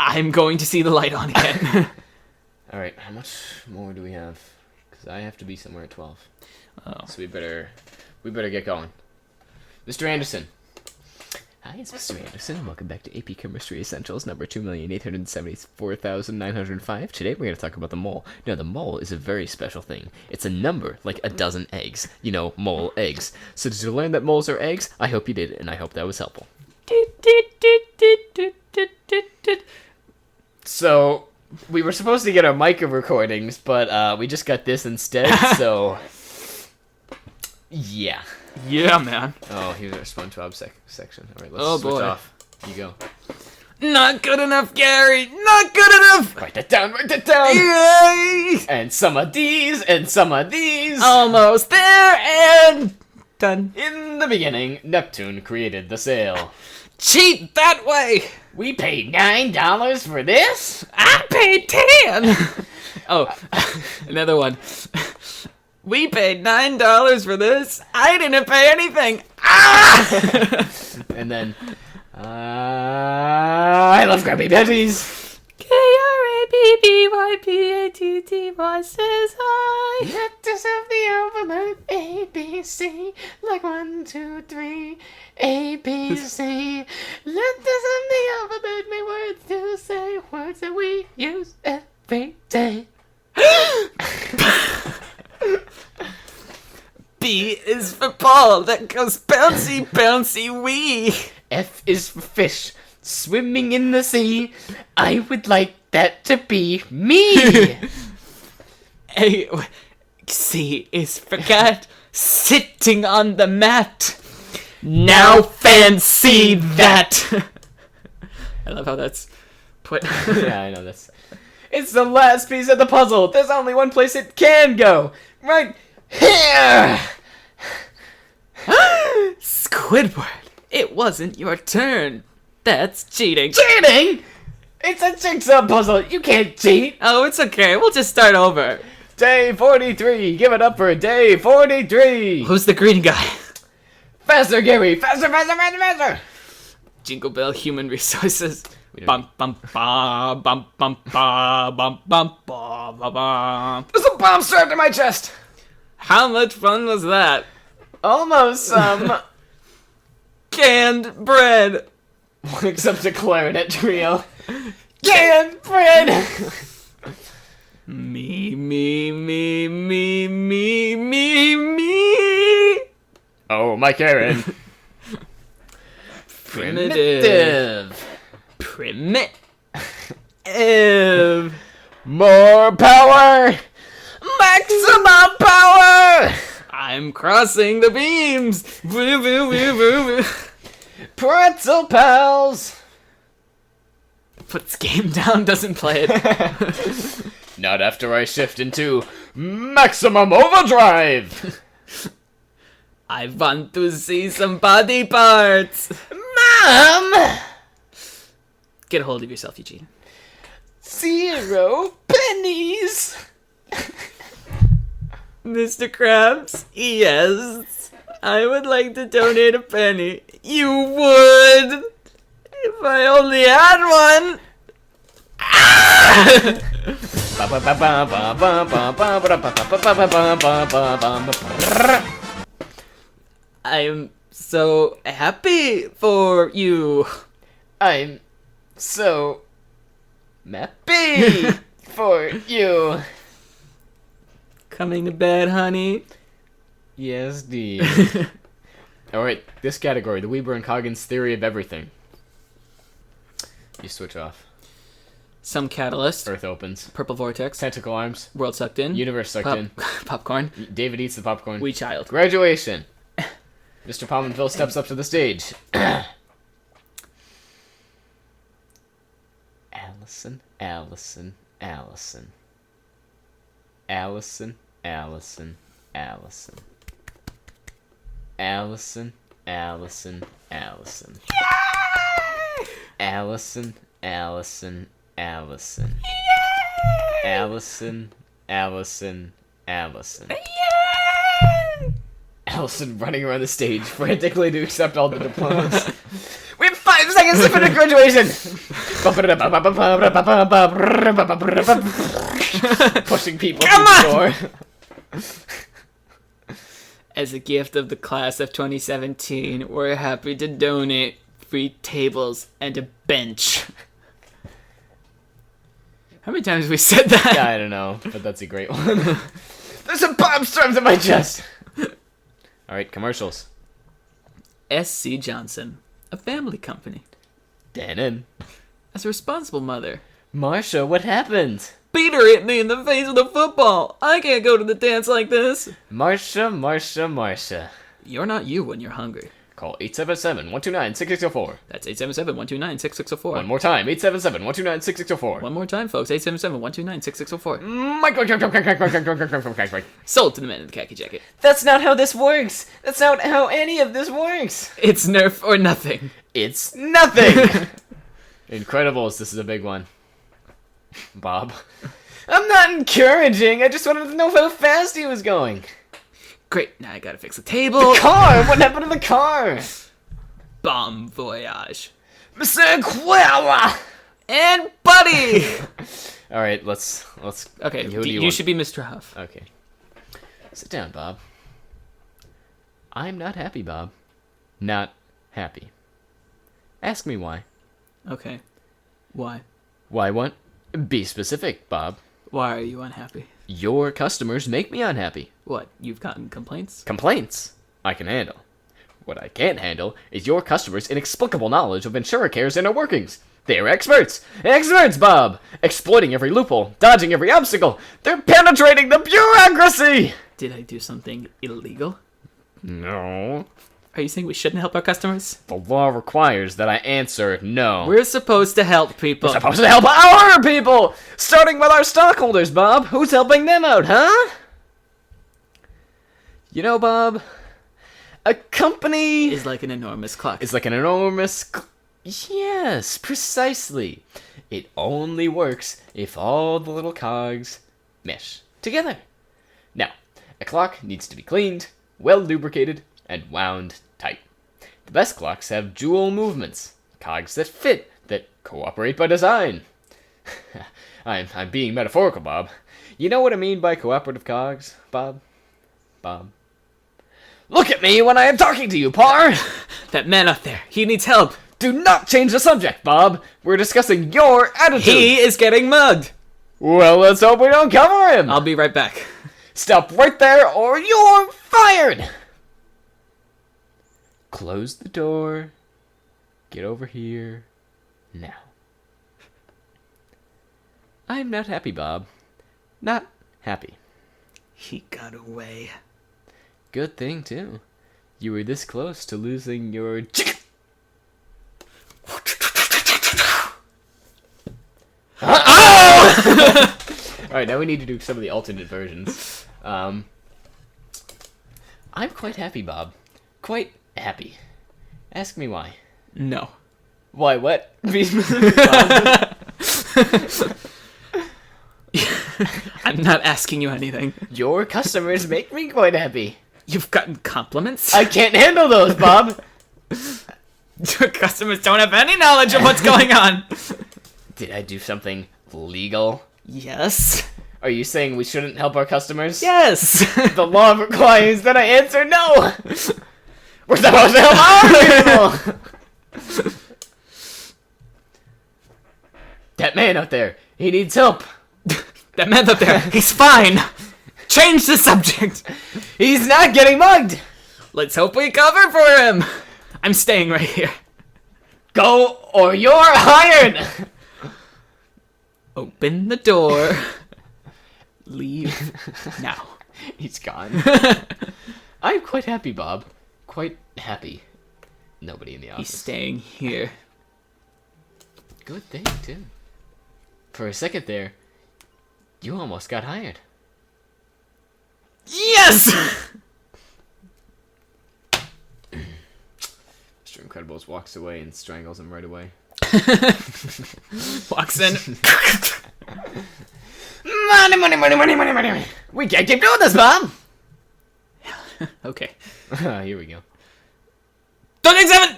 I'm going to see the light on again. Alright, how much more do we have? Because I have to be somewhere at 12. Oh. So we better get going. Mr. Anderson. Hi, it's Mr. Anderson, and welcome back to AP Chemistry Essentials, number 2,874,905. Today we're going to talk about the mole. Now, the mole is a very special thing. It's a number, like a dozen eggs. You know, mole eggs. So did you learn that moles are eggs? I hope you did, and I hope that was helpful. So, we were supposed to get our micro recordings, but we just got this instead, so... Yeah. Yeah, man. Oh, here's our SpongeBob section. Alright, let's Oh, switch boy. off. You go. Not good enough, Gary! Not good enough! Write that down, write that down! Yay! And some of these, and some of these! Almost there, and... done. In the beginning, Neptune created the sail. Cheat that way! We paid $9 for this? I paid 10! Oh, another one. We paid $9 for this. I didn't pay anything. Ah! And then, I love Krabby Patties. K-R-A-B-B-Y-P-A-T-T-Y says hi. Letters of the alphabet, A, B, C, like 1, 2, 3, A, B, C. Letters of the alphabet make words to say, words that we use every day. B is for ball that goes bouncy, bouncy, wee. F is for fish, swimming in the sea. I would like that to be me. A, C is for cat, sitting on the mat. Now fancy that. I love how that's put. Yeah, I know this. It's the last piece of the puzzle. There's only one place it can go. Right here. Squidward, it wasn't your turn. That's cheating. Cheating? It's a jigsaw puzzle. You can't cheat. Oh, it's okay. We'll just start over. Day 43. Give it up for day 43. Who's the green guy? Faster, Gary. Faster, faster, faster, faster. Jingle Bell Human Resources. Bum bum ba bum bum ba bum bum ba ba ba. There's a bomb strapped to my chest. How much fun was that? Almost some. Canned bread. Except a clarinet trio. Canned bread. Me, me, me, me, me, me, me. Oh, my Karen. Primitive. More power. Maximum power. I'm crossing the beams. Woo, woo, woo, woo, woo. Pretzel pals. Puts game down, doesn't play it. Not after I shift into maximum overdrive. I want to see some body parts. Mom. Get a hold of yourself, Eugene. 0 pennies. Mr. Krabs, yes. I would like to donate a penny. You would? If I only had one. I'm so happy for you. I'm so happy for you. Coming to bed, honey. Yes, dear. Alright, this category, the Weber and Coggins theory of everything. You switch off. Some catalyst. Earth opens. Purple vortex. Tentacle arms. World sucked in. Universe sucked in. Popcorn. David eats the popcorn. Wee child. Graduation. Mr. Pomenville steps up to the stage. Allison, Allison, Allison. Allison, Allison, Allison. Allison, Allison, Allison. Allison, Allison, Allison. Allison, Allison, Allison. Allison running around the stage frantically to accept all the diplomas. We have 5 seconds to finish graduation! Pushing people Come through the door. As a gift of the class of 2017, we're happy to donate free tables and a bench. How many times have we said that? I don't know, but that's a great one. There's a bomb storms in my chest! Alright, commercials. S.C. Johnson, a family company. Denon. As a responsible mother. Marsha, what happened? Peter hit me in the face with a football. I can't go to the dance like this. Marsha, Marsha, Marsha. You're not you when you're hungry. Call 877-129-6604. That's 877-129-6604. One more time, 877-129-6604. One more time, folks. 877-129-6604. Mike. Sold to the man in the khaki jacket. That's not how this works. That's not how any of this works. It's Nerf or nothing. It's nothing. Incredibles, this is a big one. Bob. I'm not encouraging. I just wanted to know how fast he was going. Great, now I gotta fix the table. The car! What happened to the car? Bon voyage. Mr. Quella! And Buddy! Alright, let's... Okay, Who do you want? should be Mr. Huff. Okay. Sit down, Bob. I'm not happy, Bob. Not happy. Ask me why. Okay. Why? Why what? Be specific, Bob. Why are you unhappy? Your customers make me unhappy. What, you've gotten complaints? Complaints I can handle. What I can't handle is your customers' inexplicable knowledge of InsureCare's inner workings. They're experts! Experts, Bob! Exploiting every loophole, dodging every obstacle. They're penetrating the bureaucracy! Did I do something illegal? No. Are you saying we shouldn't help our customers? The law requires that I answer no. We're supposed to help people. We're supposed to help our people! Starting with our stockholders, Bob. Who's helping them out, huh? You know, Bob, a company Is like an enormous clock. is like an enormous... Yes, precisely. It only works if all the little cogs mesh together. Now, a clock needs to be cleaned, well lubricated, and wound tight. The best clocks have dual movements, cogs that fit, that cooperate by design. I'm being metaphorical, Bob. You know what I mean by cooperative cogs, Bob? Bob. Look at me when I am talking to you, Par! That man up there, he needs help. Do not change the subject, Bob! We're discussing your attitude! He is getting mugged. Well, let's hope we don't cover him! I'll be right back. Stop right there or you're fired! Close the door. Get over here. Now. I'm not happy, Bob. Not happy. He got away. Good thing, too. You were this close to losing your... Alright, now we need to do some of the alternate versions. I'm quite happy, Bob. Quite happy. Ask me why. No. Why, what? I'm not asking you anything. Your customers make me quite happy. You've gotten compliments? I can't handle those, Bob. Your customers don't have any knowledge of what's going on. Did I do something legal? Yes. Are you saying we shouldn't help our customers? Yes. The law requires that I answer no. We're supposed to help our people. That man out there, he needs help. That man up there, he's fine. Change the subject. He's not getting mugged. Let's hope we cover for him. I'm staying right here. Go or you're hired. Open the door. Leave now. He's gone. I'm quite happy, Bob. Quite happy. Nobody in the office. He's staying here. Good thing, too. For a second there, you almost got hired. Yes! Mr. Incredibles walks away and strangles him right away. Walks in. Money. We can't keep doing this, Bob. Okay. Here we go. Don't take 7!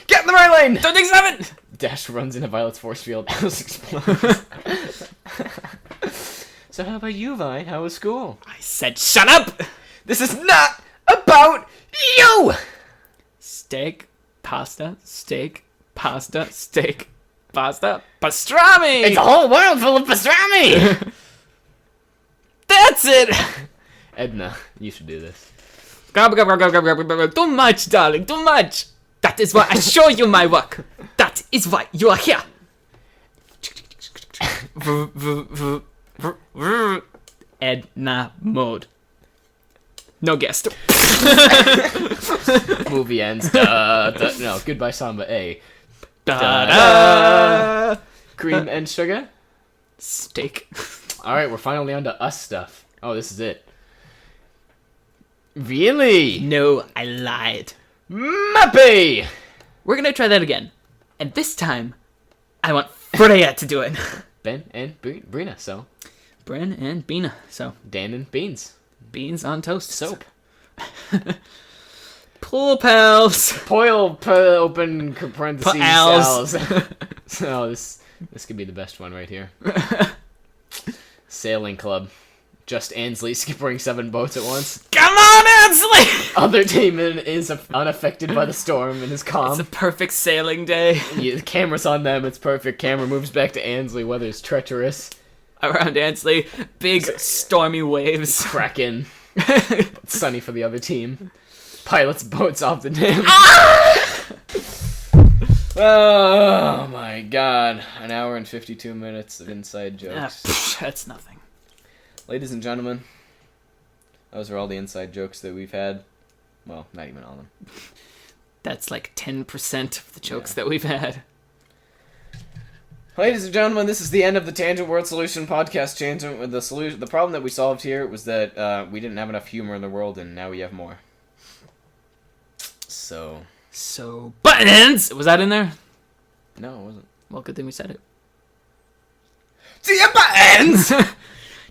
Get in the right lane. Don't take 7! Dash runs into Violet's force field. Alice explodes. So how about you, Vine? How was school? I said shut up! This is not about you! Steak, pasta, steak, pasta, steak, pasta, pastrami! It's a whole world full of pastrami! That's it! Edna, you should do this. Too much, darling, too much! That is why I show you my work! That is why you are here! Edna mode. No guest. Movie ends. No, goodbye Samba A. Da-da. Cream and sugar? Steak. Alright, we're finally on to us stuff. Oh, this is it. Really? No, I lied. Mappy! We're gonna try that again. And this time, I want Freya to do it. Ben and Brina, so. Bren and Bina. So, Dan and Beans. beans on toast. Soap. Pool pals. Open parentheses. Pals. So this could be the best one right here. Sailing club. Just Ansley skippering 7 boats at once. Come on, Ansley! Other team is unaffected by the storm and is calm. It's a perfect sailing day. Yeah, the camera's on them. It's perfect. Camera moves back to Ansley. Weather's treacherous. Around Ansley, big stormy waves. Kraken. Sunny for the other team. Pilot's boats off the dam. Oh my god. An hour and 52 minutes of inside jokes. That's nothing. Ladies and gentlemen, those are all the inside jokes that we've had. Well, not even all of them. That's like 10% of the jokes that we've had. Ladies and gentlemen, this is the end of the Tangent World Solution podcast. Tangent with the problem that we solved here was that we didn't have enough humor in the world, and now we have more. So buttons! Was that in there? no, it wasn't. Well, good thing we said it. To your buttons.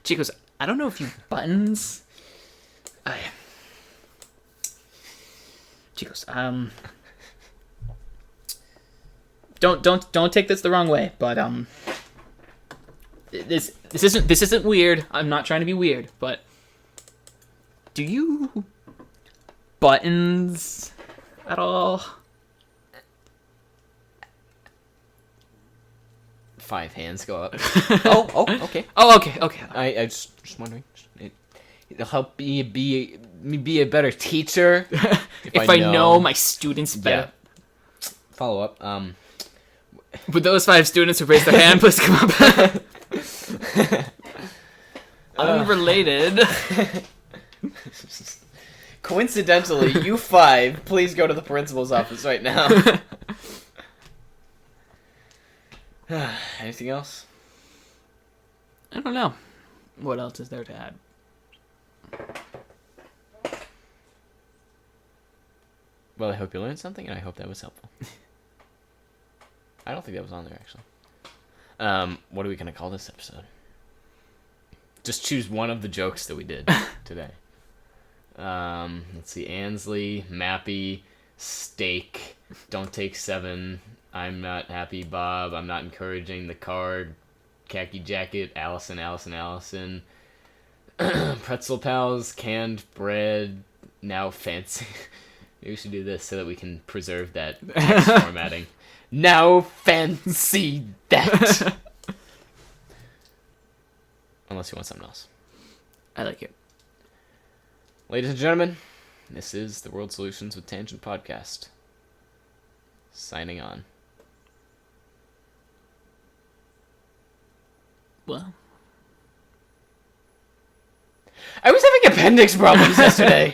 Chico's, I don't know if you buttons. Chico's, Don't take this the wrong way, but this isn't weird. I'm not trying to be weird, but do you buttons at all? 5 hands go up. Okay. Oh, okay. I just wondering. It'll help me be a better teacher if I know my students better. Yeah. Follow up. Would those 5 students who raised their hand please come up? Unrelated. Coincidentally, you 5, please go to the principal's office right now. Anything else? I don't know. What else is there to add? Well, I hope you learned something, and I hope that was helpful. I don't think that was on there, actually. What are we going to call this episode? Just choose one of the jokes that we did today. Let's see. Ansley, Mappy, Steak, Don't Take 7, I'm Not Happy Bob, I'm Not Encouraging, The Card, Khaki Jacket, Allison, Pretzel Pals, Canned Bread, Now Fancy. Maybe we should do this so that we can preserve that text formatting. Now fancy that. Unless you want something else. I like it. Ladies and gentlemen, this is the World Solutions with Tangent podcast. Signing on. Well, I was having appendix problems yesterday.